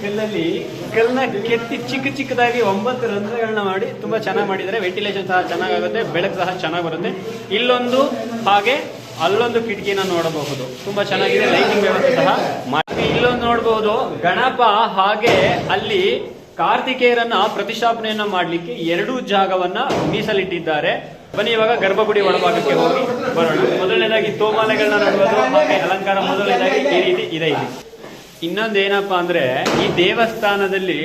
ಕಲ್ಲನ್ನ ಕೆತ್ತಿ ಚಿಕ್ಕದಾಗಿ 9 ರಂಧ್ರಗಳನ್ನ ಮಾಡಿ ತುಂಬಾ ಚೆನ್ನಾಗಿ ಮಾಡಿದ್ದಾರೆ. ವೆಂಟಿಲೇಷನ್ ಸಹ ಚೆನ್ನಾಗುತ್ತೆ, ಬೆಳಕು ಸಹ ಚೆನ್ನಾಗಿ ಬರುತ್ತೆ. ಇಲ್ಲೊಂದು ಹಾಗೆ ಅಲ್ಲೊಂದು ಕಿಟಕಿನ ನೋಡಬಹುದು, ತುಂಬಾ ಚೆನ್ನಾಗಿದೆ. ಲೈಟಿಂಗ್ ವ್ಯವಸ್ಥೆ ಸಹ ಮಾಡಿ. ಇಲ್ಲೊಂದು ನೋಡಬಹುದು ಗಣಪ. ಹಾಗೆ ಅಲ್ಲಿ ಕಾರ್ತಿಕೇಯರನ್ನ ಪ್ರತಿಷ್ಠಾಪನೆಯನ್ನ ಮಾಡ್ಲಿಕ್ಕೆ 2 ಜಾಗವನ್ನ ಮೀಸಲಿಟ್ಟಿದ್ದಾರೆ. ಬನ್ನಿ ಇವಾಗ ಗರ್ಭಗುಡಿ ಒಳಭಾಗಕ್ಕೆ ಹೋಗಿ ಬರೋಣ. ಮೊದಲನೇದಾಗಿ ತೋಮಾಲೆಗಳನ್ನ ನೋಡಬಹುದು. ಹಾಗೆ ಅಲಂಕಾರ ಮೊದಲನೇದಾಗಿ ಈ ರೀತಿ ಇದೆ. ಇಲ್ಲಿ ಇನ್ನೊಂದೇನಪ್ಪಾ ಅಂದ್ರೆ ಈ ದೇವಸ್ಥಾನದಲ್ಲಿ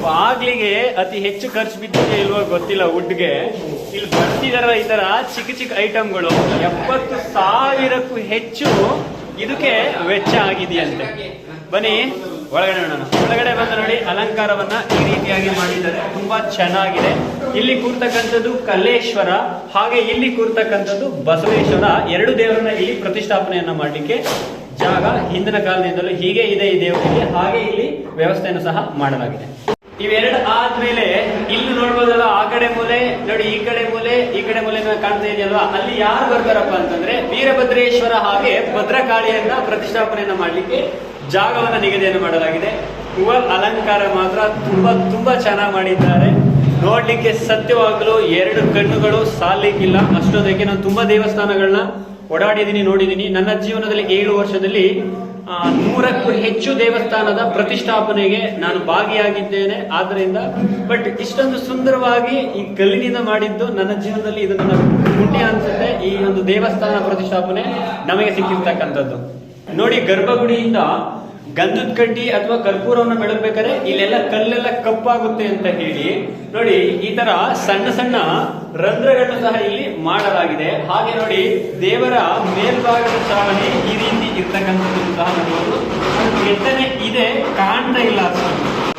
ಬಾಗ್ಲಿಗೆ ಅತಿ ಹೆಚ್ಚು ಖರ್ಚು ಬಿದ್ದಿದೆ ಇಲ್ವೋ ಗೊತ್ತಿಲ್ಲ. ವುಡ್ಗೆ ಇಲ್ಲಿ ಬರ್ತಿದಾರ ಈ ತರ ಚಿಕ್ಕ ಐಟಮ್ಗಳು 70,000ಕ್ಕೂ ಹೆಚ್ಚು ಇದಕ್ಕೆ ವೆಚ್ಚ ಆಗಿದೆಯಂತೆ. ಬನ್ನಿ ಒಳಗಡೆ ನೋಡೋಣ. ಒಳಗಡೆ ಬಂದು ನೋಡಿ ಅಲಂಕಾರವನ್ನ ಈ ರೀತಿಯಾಗಿ ಮಾಡಿದ್ದಾರೆ, ತುಂಬಾ ಚೆನ್ನಾಗಿದೆ. ಇಲ್ಲಿ ಕೂರ್ತಕ್ಕಂಥದ್ದು ಕಲ್ಲೇಶ್ವರ, ಹಾಗೆ ಇಲ್ಲಿ ಕೂರ್ತಕ್ಕಂಥದ್ದು ಬಸವೇಶ್ವರ. 2 ದೇವರನ್ನ ಇಲ್ಲಿ ಪ್ರತಿಷ್ಠಾಪನೆಯನ್ನ ಮಾಡ್ಲಿಕ್ಕೆ ಜಾಗ ಹಿಂದಿನ ಕಾಲದಿಂದಲೂ ಹೀಗೆ ಇದೆ ಈ ದೇವರಿಗೆ. ಹಾಗೆ ಇಲ್ಲಿ ವ್ಯವಸ್ಥೆಯನ್ನು ಸಹ ಮಾಡಲಾಗಿದೆ. ಇವೆರಡು ಆದ್ಮೇಲೆ ಇಲ್ಲಿ ನೋಡ್ಬೋದಲ್ಲ, ಆ ಕಡೆ ಮೂಲೆ ನೋಡಿ, ಈ ಕಡೆ ಮೂಲೆ ಕಾಣ್ತಾ ಇದೆಯಲ್ವಾ, ಅಲ್ಲಿ ಯಾರು ಬರ್ತಾರಪ್ಪ ಅಂತಂದ್ರೆ ವೀರಭದ್ರೇಶ್ವರ ಹಾಗೆ ಭದ್ರಕಾಳಿಯನ್ನ ಪ್ರತಿಷ್ಠಾಪನೆಯನ್ನ ಮಾಡ್ಲಿಕ್ಕೆ ಜಾಗವನ್ನ ನಿಗದಿಯನ್ನು ಮಾಡಲಾಗಿದೆ. ಹೂವ ಅಲಂಕಾರ ಮಾತ್ರ ತುಂಬಾ ಚೆನ್ನಾಗಿ ಮಾಡಿದ್ದಾರೆ. ನೋಡ್ಲಿಕ್ಕೆ ಸತ್ಯವಾಗಲು 2 ಕಣ್ಣುಗಳು ಸಾಲಿಕ್ಕಿಲ್ಲ, ಅಷ್ಟೊಂದಕ್ಕೆ. ನಾನು ತುಂಬಾ ದೇವಸ್ಥಾನಗಳನ್ನ ಓಡಾಡಿದ್ದೀನಿ, ನೋಡಿದ್ದೀನಿ. ನನ್ನ ಜೀವನದಲ್ಲಿ 7 ವರ್ಷದಲ್ಲಿ 100ಕ್ಕೂ ಹೆಚ್ಚು ದೇವಸ್ಥಾನದ ಪ್ರತಿಷ್ಠಾಪನೆಗೆ ನಾನು ಭಾಗಿಯಾಗಿದ್ದೇನೆ. ಆದ್ರಿಂದ ಬಟ್ ಇಷ್ಟೊಂದು ಸುಂದರವಾಗಿ ಈ ಕಲ್ಲಿನಿಂದ ಮಾಡಿದ್ದು ನನ್ನ ಜೀವನದಲ್ಲಿ ಇದು ನನ್ನ ಪುಣ್ಯ ಅನ್ಸುತ್ತೆ. ಈ ಒಂದು ದೇವಸ್ಥಾನ ಪ್ರತಿಷ್ಠಾಪನೆ ನಮಗೆ ಸಿಕ್ಕಿರ್ತಕ್ಕಂಥದ್ದು. ನೋಡಿ, ಗರ್ಭಗುಡಿಯಿಂದ ಗಂಧದ ಕಡ್ಡಿ ಅಥವಾ ಕರ್ಪೂರವನ್ನು ಬೆಳಗ್ಬೇಕಾದ್ರೆ ಇಲ್ಲೆಲ್ಲ ಕಲ್ಲೆಲ್ಲ ಕಪ್ಪಾಗುತ್ತೆ ಅಂತ ಹೇಳಿ ನೋಡಿ, ಈ ತರ ಸಣ್ಣ ಸಣ್ಣ ರಂಧ್ರಗಳನ್ನು ಸಹ ಇಲ್ಲಿ ಮಾಡಲಾಗಿದೆ. ಹಾಗೆ ನೋಡಿ, ದೇವರ ಮೇಲ್ಭಾಗದ ಚಾವಣಿ ಈ ರೀತಿ ಇರ್ತಕ್ಕಂಥದ್ದು ಸಹ ನೋಡಬಹುದು. ಕೆತ್ತನೆ ಇದೆ, ಕಾಣ್ತಾ ಇಲ್ಲ ಅಷ್ಟು.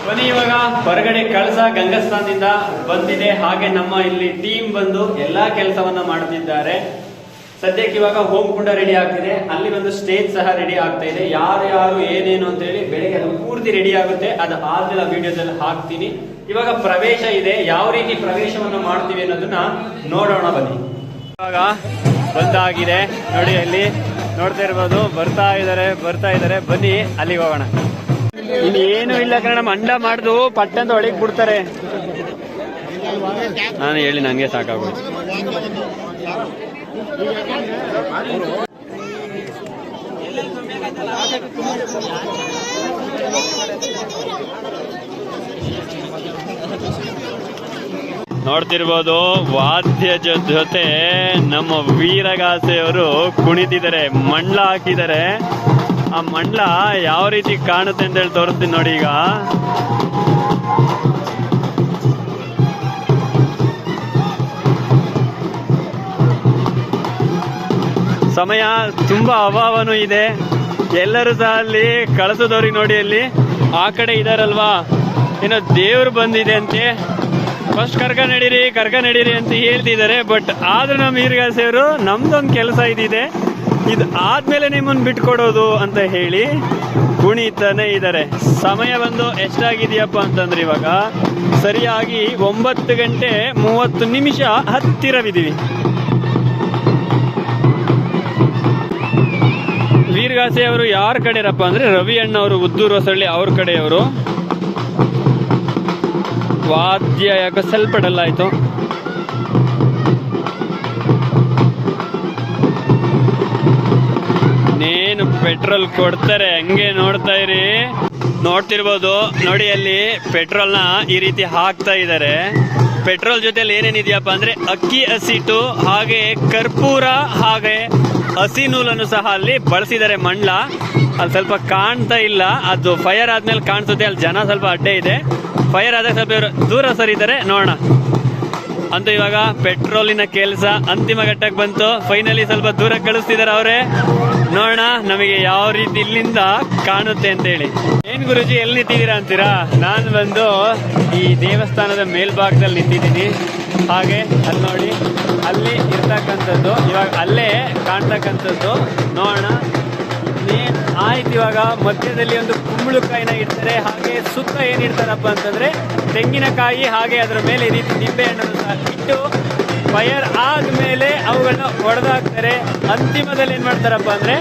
ಬನ್ನಿ, ಇವಾಗ ಹೊರಗಡೆ ಕಳಸ ಗಂಗಸ್ಥಾನದಿಂದ ಬಂದಿದೆ. ಹಾಗೆ ನಮ್ಮ ಇಲ್ಲಿ ಟೀಮ್ ಬಂದು ಎಲ್ಲಾ ಕೆಲಸವನ್ನ ಮಾಡ್ತಿದ್ದಾರೆ. ಸದ್ಯಕ್ಕೆ ಇವಾಗ ಹೋಮ್ ಕುಂಡ ರೆಡಿ ಆಗ್ತಿದೆ, ಅಲ್ಲಿ ಒಂದು ಸ್ಟೇಜ್ ಸಹ ರೆಡಿ ಆಗ್ತಾ ಇದೆ. ಯಾರು ಏನೇನು ಅಂತ ಹೇಳಿ ಬೆಳಗ್ಗೆ ಅದು ಪೂರ್ತಿ ರೆಡಿ ಆಗುತ್ತೆ. ಅದು ಆದ್ಮೇಲೆ ವಿಡಿಯೋದಲ್ಲಿ ಹಾಕ್ತೀನಿ. ಇವಾಗ ಪ್ರವೇಶ ಇದೆ, ಯಾವ ರೀತಿ ಪ್ರವೇಶವನ್ನು ಮಾಡ್ತೀವಿ ಅನ್ನೋದನ್ನ ನೋಡೋಣ ಬನ್ನಿ. ಇವಾಗ ಬಂದಾಗಿದೆ ನೋಡಿ, ಅಲ್ಲಿ ನೋಡ್ತಾ ಇರ್ಬೋದು. ಬರ್ತಾ ಇದಾರೆ. ಬನ್ನಿ ಅಲ್ಲಿಗೆ ಹೋಗೋಣ. ಇನ್ನೇನು ಇಲ್ಲ ಕಾರಣ ಮಂಡ ಮಾಡ್ದು ಪಟ್ಟಂತ ಒಳಗೆ ಬಿಡ್ತಾರೆ. ನಾನು ಹೇಳಿ ನಂಗೆ ಸಾಕಾಗೋಯ್ತು. ನೋಡ್ತಿರ್ಬೋದು, ವಾದ್ಯ ಜೊತೆ ನಮ್ಮ ವೀರಗಾಸೆಯವರು ಕುಣಿತಿದ್ದಾರೆ, ಮಂಡ್ಲ ಹಾಕಿದ್ದಾರೆ. ಆ ಮಂಡ್ಲ ಯಾವ ರೀತಿ ಕಾಣುತ್ತೆ ಅಂತ ಹೇಳಿ ತೋರಿಸ್ತೀನಿ ನೋಡಿ. ಈಗ ಸಮಯ ತುಂಬಾ ಅಭಾವನೂ ಇದೆ. ಎಲ್ಲರೂ ಸಹ ಅಲ್ಲಿ ಕಳಸದವ್ರಿಗೆ ನೋಡಿ, ಅಲ್ಲಿ ಆ ಕಡೆ ಇದಾರಲ್ವಾ, ಏನೋ ದೇವ್ರು ಬಂದಿದೆ ಅಂತೆ. ಫಸ್ಟ್ ಕರ್ಕ ನಡೀರಿ ಅಂತ ಹೇಳ್ತಿದ್ದಾರೆ. ಬಟ್ ಆದ್ರೂ ನಮ್ಮ ವೀರಗಾಸೆಯವರು ನಮ್ದೊಂದು ಕೆಲಸ ಇದಿದೆ, ಇದು ಆದ್ಮೇಲೆ ನಿಮ್ಮನ್ನು ಬಿಟ್ಕೊಡೋದು ಅಂತ ಹೇಳಿ ಕುಣಿತಾನೆ ಇದ್ದಾರೆ. ಸಮಯ ಬಂದು ಎಷ್ಟಾಗಿದೆಯಪ್ಪ ಅಂತಂದ್ರೆ ಇವಾಗ ಸರಿಯಾಗಿ 9:30 ಹತ್ತಿರವಿದ್ದೀವಿ. ವೀರಗಾಸೆ ಅವರು ಯಾರ ಕಡೆರಪ್ಪ ಅಂದ್ರೆ ರವಿ ಅಣ್ಣವರು, ಉದ್ದೂರು ಹೊಸಳ್ಳಿ ಅವ್ರ ಕಡೆಯವರು. ವಾದ್ಯ ಯಾಕೋ ಸ್ವಲ್ಪ ಡಲ್ ಆಯ್ತು. ಇನ್ನೇನು ಪೆಟ್ರೋಲ್ ಕೊಡ್ತಾರೆ, ಹಂಗೆ ನೋಡ್ತಾ ಇರಿ. ನೋಡ್ತಿರ್ಬೋದು ನೋಡಿ, ಅಲ್ಲಿ ಪೆಟ್ರೋಲ್ನ ಈ ರೀತಿ ಹಾಕ್ತಾ ಇದ್ದಾರೆ. ಪೆಟ್ರೋಲ್ ಜೊತೆಲಿ ಏನೇನಿದೆಯಪ್ಪ ಅಂದ್ರೆ ಅಕ್ಕಿ ಹಸಿಟ್ಟು, ಹಾಗೆ ಕರ್ಪೂರ, ಹಾಗೆ ಹಸಿ ನೂಲನ್ನು ಸಹ ಅಲ್ಲಿ ಬಳಸಿದ್ದಾರೆ. ಮಂಡ್ಲ ಅಲ್ಲಿ ಸ್ವಲ್ಪ ಕಾಣ್ತಾ ಇಲ್ಲ, ಅದು ಫೈರ್ ಆದ್ಮೇಲೆ ಕಾಣಿಸುತ್ತೆ. ಅಲ್ಲಿ ಜನ ಸ್ವಲ್ಪ ಅಡ್ಡೆ ಇದೆ, ಫೈರ್ ಆದಾಗ ಸ್ವಲ್ಪ ದೂರ ಸರಿದ್ದಾರೆ. ನೋಡೋಣ. ಅಂತೂ ಇವಾಗ ಪೆಟ್ರೋಲಿನ ಕೆಲಸ ಅಂತಿಮ ಘಟ್ಟಕ್ಕೆ ಬಂತು. ಫೈನಲಿ ಸ್ವಲ್ಪ ದೂರ ಕಳಿಸ್ತಿದ್ದಾರೆ ಅವರೇ. ನೋಡೋಣ ನಮಗೆ ಯಾವ ರೀತಿ ಇಲ್ಲಿಂದ ಕಾಣುತ್ತೆ ಅಂತ ಹೇಳಿ. ಏನ್ ಗುರುಜಿ, ಎಲ್ಲಿ ನಿಂತಿದ್ದೀರಾ ಅಂತೀರಾ? ನಾನು ಬಂದು ಈ ದೇವಸ್ಥಾನದ ಮೇಲ್ಭಾಗದಲ್ಲಿ ನಿಂತಿದ್ದೀನಿ. ಹಾಗೆ ಅಲ್ಲಿ ನೋಡಿ, ಅಲ್ಲಿ ಇರ್ತಕ್ಕಂಥದ್ದು ಇವಾಗ ಅಲ್ಲೇ ಕಾಣ್ತಕ್ಕಂಥದ್ದು. ನೋಡೋಣ ಏನ್ ಆಯ್ತು. ಇವಾಗ ಮಧ್ಯದಲ್ಲಿ ಒಂದು ಕುಂಬಳಕಾಯಿನ ಇಡ್ತಾರೆ. ಹಾಗೆ ಸುತ್ತ ಏನಿಡ್ತಾರಪ್ಪ ಅಂತಂದ್ರೆ ತೆಂಗಿನಕಾಯಿ, ಹಾಗೆ ಅದರ ಮೇಲೆ ಈ ರೀತಿ ನಿಂಬೆ ಹಣ್ಣನ್ನು ಸಹ ಇಟ್ಟು ಫೈರ್ ಆದ್ಮೇಲೆ ಅವುಗಳನ್ನ ಹೊಡೆದಾಕ್ತಾರೆ. ಅಂತಿಮದಲ್ಲಿ ಏನ್ ಮಾಡ್ತಾರಪ್ಪ ಅಂದ್ರೆ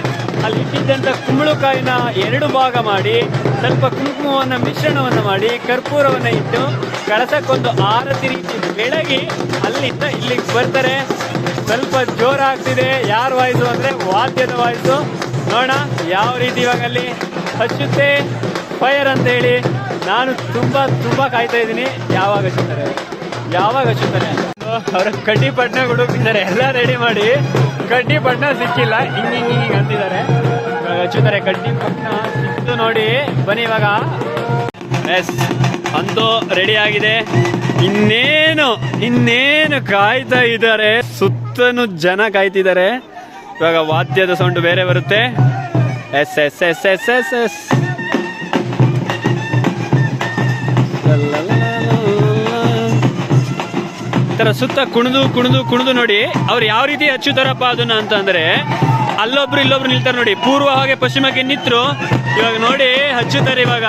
ಅಲ್ಲಿ ಇಟ್ಟಿದ್ದಂತ ಕುಂಬಳಕಾಯಿನ 2 ಭಾಗ ಮಾಡಿ ಸ್ವಲ್ಪ ಕುಂಕುಮವನ್ನ ಮಿಶ್ರಣವನ್ನ ಮಾಡಿ ಕರ್ಪೂರವನ್ನ ಇಟ್ಟು ಕಳಸಕ್ಕೊಂದು ಆರತಿ ರೀತಿ ಬೆಳಗಿ ಅಲ್ಲಿಂದ ಇಲ್ಲಿಗೆ ಬರ್ತಾರೆ. ಸ್ವಲ್ಪ ಜೋರಾಗ್ತಿದೆ. ಯಾರ ವಾಯ್ಸು ಅಂದ್ರೆ ವಾದ್ಯದ ವಾಯ್ಸು. ನೋಡೋಣ ಯಾವ ರೀತಿ ಇವಾಗ ಅಲ್ಲಿ ಹಚ್ಚುತ್ತೆ ಫೈರ್ ಅಂತ ಹೇಳಿ. ನಾನು ತುಂಬಾ ಕಾಯ್ತಾ ಇದ್ದೀನಿ, ಯಾವಾಗ ಹಚ್ಚುತ್ತಾರೆ. ಅವ್ರ ಕಡ್ಡಿ ಪಟ್ನ ಹುಡುಕ್ತಿದ್ದಾರೆ, ಎಲ್ಲ ರೆಡಿ ಮಾಡಿ. ಕಡ್ಡಿ ಪಟ್ನ ಸಿಕ್ಕಿಲ್ಲ, ಹಿಂಗ್ ಅಂತಿದ್ದಾರೆ. ಹಚ್ಚುತ್ತಾರೆ. ಕಡ್ಡಿ ಪಟ್ನ ಸಿಕ್ತು ನೋಡಿ. ಬನ್ನಿ ಇವಾಗ. ಎಸ್, ಅಂತೂ ರೆಡಿ ಆಗಿದೆ. ಇನ್ನೇನು ಕಾಯ್ತಾ ಇದ್ದಾರೆ. ಸುತ್ತಲೂ ಜನ ಕಾಯ್ತಿದ್ದಾರೆ. ಇವಾಗ ವಾದ್ಯದ ಸೌಂಡ್ ಬೇರೆ ಬರುತ್ತೆ. ಎಸ್ ಎಸ್ ಎಸ್ ಎಸ್ ಎಸ್ ಎಸ್ ತರ ಸುತ್ತ ಕುಣಿದು ನೋಡಿ ಅವ್ರು ಯಾವ ರೀತಿ ಹಚ್ಚುತ್ತಾರಪ್ಪ ಅದನ್ನ ಅಂತಂದ್ರೆ, ಅಲ್ಲೊಬ್ರು ಇಲ್ಲೊಬ್ರು ನಿಲ್ತಾರೆ ನೋಡಿ. ಪೂರ್ವ ಹಾಗೆ ಪಶ್ಚಿಮಕ್ಕೆ ನಿಂತರು. ಇವಾಗ ನೋಡಿ ಹಚ್ಚುತ್ತಾರೆ. ಇವಾಗ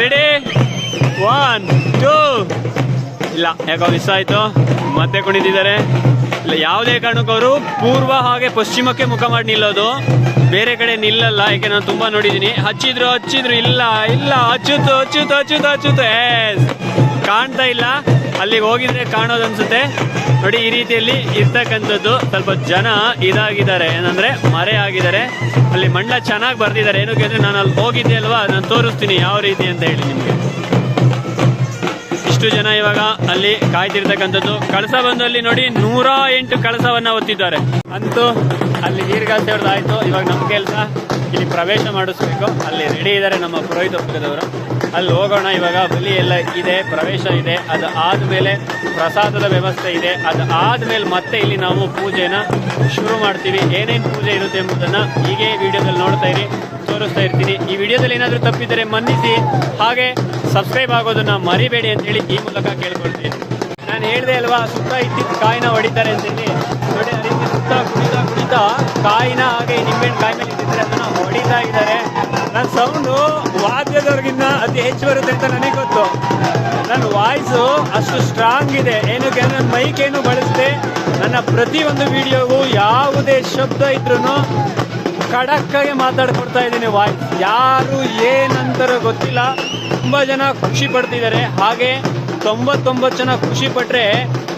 ರೆಡಿ, 1 2 ಇಲ್ಲ, ಯಾಕೋ ಮಿಸ್ ಆಯ್ತು. ಮತ್ತೆ ಕುಣಿದಿದ್ದಾರೆ. ಇಲ್ಲ ಯಾವುದೇ ಕಾರಣಕ್ಕೂ ಅವರು ಪೂರ್ವ ಹಾಗೆ ಪಶ್ಚಿಮಕ್ಕೆ ಮುಖ ಮಾಡಿ ನಿಲ್ಲೋದು, ಬೇರೆ ಕಡೆ ನಿಲ್ಲಲ್ಲ. ಯಾಕೆ ನಾನು ತುಂಬಾ ನೋಡಿದೀನಿ. ಹಚ್ಚಿದ್ರು ಇಲ್ಲ ಅಚ್ಚುತ್ತು ಕಾಣ್ತಾ ಇಲ್ಲ. ಅಲ್ಲಿಗೆ ಹೋಗಿದ್ರೆ ಕಾಣೋದು ಅನ್ಸುತ್ತೆ ನೋಡಿ. ಈ ರೀತಿಯಲ್ಲಿ ಇರ್ತಕ್ಕಂಥದ್ದು ಸ್ವಲ್ಪ ಜನ ಇದಾಗಿದ್ದಾರೆ, ಏನಂದ್ರೆ ಮರೆ ಆಗಿದ್ದಾರೆ. ಅಲ್ಲಿ ಮಂಡಲ ಚೆನ್ನಾಗಿ ಬರ್ದಿದ್ದಾರೆ. ಏನಕ್ಕೆ ಅಂದ್ರೆ ನಾನು ಅಲ್ಲಿ ಹೋಗಿದ್ದೆ ಅಲ್ವಾ, ನಾನು ತೋರಿಸ್ತೀನಿ ಯಾವ ರೀತಿ ಅಂತ ಹೇಳಿ ನಿಮಗೆ. ಇಷ್ಟು ಜನ ಇವಾಗ ಅಲ್ಲಿ ಕಾಯ್ತಿರ್ತಕ್ಕಂಥದ್ದು. ಕಳಸ ಬಂದು ಅಲ್ಲಿ ನೋಡಿ 108 ಕಳಸವನ್ನ ಹೊತ್ತಿದ್ದಾರೆ. ಅಂತೂ ಅಲ್ಲಿ ದೀರ್ಘಾಸವ್ರದ್ದು ಆಯ್ತು. ಇವಾಗ ನಮ್ಮ ಕೆಲಸ ಇಲ್ಲಿ ಪ್ರವೇಶ ಮಾಡಿಸ್ಬೇಕು. ಅಲ್ಲಿ ರೆಡಿ ಇದ್ದಾರೆ ನಮ್ಮ ಪುರೋಹಿತ ವರ್ಗದವರು. ಅಲ್ಲಿ ಹೋಗೋಣ. ಇವಾಗ ಬಲಿ ಎಲ್ಲ ಇದೆ, ಪ್ರವೇಶ ಇದೆ. ಅದು ಆದ್ಮೇಲೆ ಪ್ರಸಾದದ ವ್ಯವಸ್ಥೆ ಇದೆ. ಅದು ಆದ್ಮೇಲೆ ಮತ್ತೆ ಇಲ್ಲಿ ನಾವು ಪೂಜೆನ ಶುರು ಮಾಡ್ತೀವಿ. ಏನೇನು ಪೂಜೆ ಇರುತ್ತೆ ಎಂಬುದನ್ನ ಹೀಗೆ ವಿಡಿಯೋದಲ್ಲಿ ನೋಡ್ತಾ ಇರಿ, ತೋರಿಸ್ತಾ ಇರ್ತೀನಿ. ಈ ವಿಡಿಯೋದಲ್ಲಿ ಏನಾದರೂ ತಪ್ಪಿದರೆ ಮನ್ನಿಸಿ, ಹಾಗೆ ಸಬ್ಸ್ಕ್ರೈಬ್ ಆಗೋದನ್ನ ಮರಿಬೇಡಿ ಅಂತ ಹೇಳಿ ಈ ಮೂಲಕ ಕೇಳ್ಕೊಳ್ತೀನಿ. ನಾನು ಹೇಳಿದೆ ಅಲ್ವಾ, ಸುತ್ತ ಇದ್ದಿದ್ದ ಕಾಯಿನ ಹೊಡಿತಾರೆ ಅಂತೇಳಿ. ನೋಡಿ ಆ ರೀತಿ ಸುತ್ತ ಕುಡಿತಾ ಕಾಯಿನ ಹಾಗೆ ನಿಂಬೆಹಣ್ಣು ಕಾಯಿ ಮೇಲೆ ಇದ್ದಿದ್ರೆ ಅದನ್ನ ಹೊಡಿತಾ ಇದ್ದಾರೆ. ನನ್ನ ಸೌಂಡು ವಾದ್ಯದವ್ರಿಗಿನ್ನ ಅತಿ ಹೆಚ್ಚು ಬರುತ್ತೆ ಅಂತ ನನಗೆ ಗೊತ್ತು. ನನ್ನ ವಾಯ್ಸು ಅಷ್ಟು ಸ್ಟ್ರಾಂಗ್ ಇದೆ. ಏನಕ್ಕೆ ಅಂದ್ರೆ ನನ್ನ ಮೈಕ್ ಏನು ಬಳಸಿದೆ. ನನ್ನ ಪ್ರತಿಯೊಂದು ವಿಡಿಯೋಗೂ ಯಾವುದೇ ಶಬ್ದ ಇದ್ರೂ ಖಡಕ್ಕಾಗಿ ಮಾತಾಡ್ಕೊಡ್ತಾ ಇದ್ದೀನಿ. ವಾಯ್ಸ್ ಯಾರು ಏನಂತಾರೋ ಗೊತ್ತಿಲ್ಲ. ತುಂಬ ಜನ ಖುಷಿ ಪಡ್ತಿದ್ದಾರೆ. ಹಾಗೆ 99 ಜನ ಖುಷಿ ಪಟ್ರೆ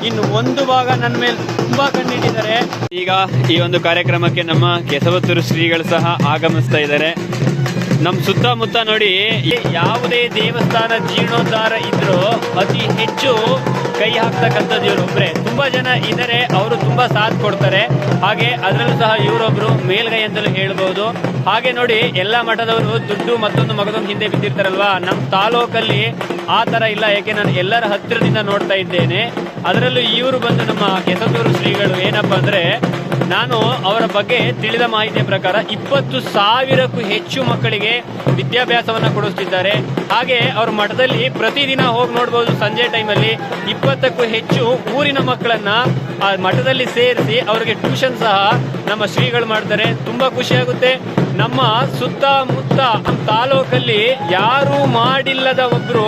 ಇನ್ನು ಒಂದು ಭಾಗ ನನ್ನ ಮೇಲೆ ತುಂಬಾ ಕಣ್ಣಿಟ್ಟಿದ್ದಾರೆ. ಈಗ ಈ ಒಂದು ಕಾರ್ಯಕ್ರಮಕ್ಕೆ ನಮ್ಮ ಕೆಸವತ್ತೂರು ಶ್ರೀಗಳು ಸಹ ಆಗಮಿಸ್ತಾ ಇದ್ದಾರೆ. ನಮ್ಮ ಸುತ್ತಮುತ್ತ ನೋಡಿ, ಯಾವುದೇ ದೇವಸ್ಥಾನ ಜೀರ್ಣೋದ್ಧಾರ ಇದ್ರೂ ಅತಿ ಹೆಚ್ಚು ಕೈ ಹಾಕ್ತಕ್ಕಂಥದ್ದು ಇವರೊಬ್ಬರೇ. ತುಂಬಾ ಜನ ಇದ್ದಾರೆ, ಅವರು ತುಂಬಾ ಸಾಥ್ ಕೊಡ್ತಾರೆ. ಹಾಗೆ ಅದರಲ್ಲೂ ಸಹ ಇವರೊಬ್ರು ಮೇಲ್ಗೈ ಅಂತಲೂ ಹೇಳ್ಬೋದು. ಹಾಗೆ ನೋಡಿ, ಎಲ್ಲ ಮಠದವರು ದುಡ್ಡು ಮತ್ತೊಂದು ಹಿಂದೆ ಬಿದ್ದಿರ್ತಾರಲ್ವಾ. ನಮ್ಮ ತಾಲೂಕಲ್ಲಿ ಆ ಥರ ಇಲ್ಲ. ಯಾಕೆ ನಾನು ಎಲ್ಲರ ಹತ್ತಿರದಿಂದ ನೋಡ್ತಾ ಇದ್ದೇನೆ. ಅದರಲ್ಲೂ ಇವರು ಬಂದು ನಮ್ಮ ಕೆಸವತ್ತೂರು ಶ್ರೀಗಳು ಏನಪ್ಪ ಅಂದ್ರೆ, ನಾನು ಅವರ ಬಗ್ಗೆ ತಿಳಿದ ಮಾಹಿತಿಯ ಪ್ರಕಾರ 20,000ಕ್ಕೂ ಹೆಚ್ಚು ಮಕ್ಕಳಿಗೆ ವಿದ್ಯಾಭ್ಯಾಸವನ್ನ ಕೊಡಿಸ್ತಿದ್ದಾರೆ. ಹಾಗೆ ಅವ್ರ ಮಠದಲ್ಲಿ ಪ್ರತಿದಿನ ಹೋಗಿ ನೋಡ್ಬೋದು. ಸಂಜೆ ಟೈಮಲ್ಲಿ 20ಕ್ಕೂ ಹೆಚ್ಚು ಊರಿನ ಮಕ್ಕಳನ್ನ ಆ ಮಠದಲ್ಲಿ ಸೇರಿಸಿ ಅವರಿಗೆ ಟ್ಯೂಷನ್ ಸಹ ನಮ್ಮ ಶ್ರೀಗಳು ಮಾಡ್ತಾರೆ. ತುಂಬಾ ಖುಷಿ ಆಗುತ್ತೆ. ನಮ್ಮ ಸುತ್ತಮುತ್ತ ತಾಲೂಕಲ್ಲಿ ಯಾರೂ ಮಾಡಿಲ್ಲದ ಒಬ್ರು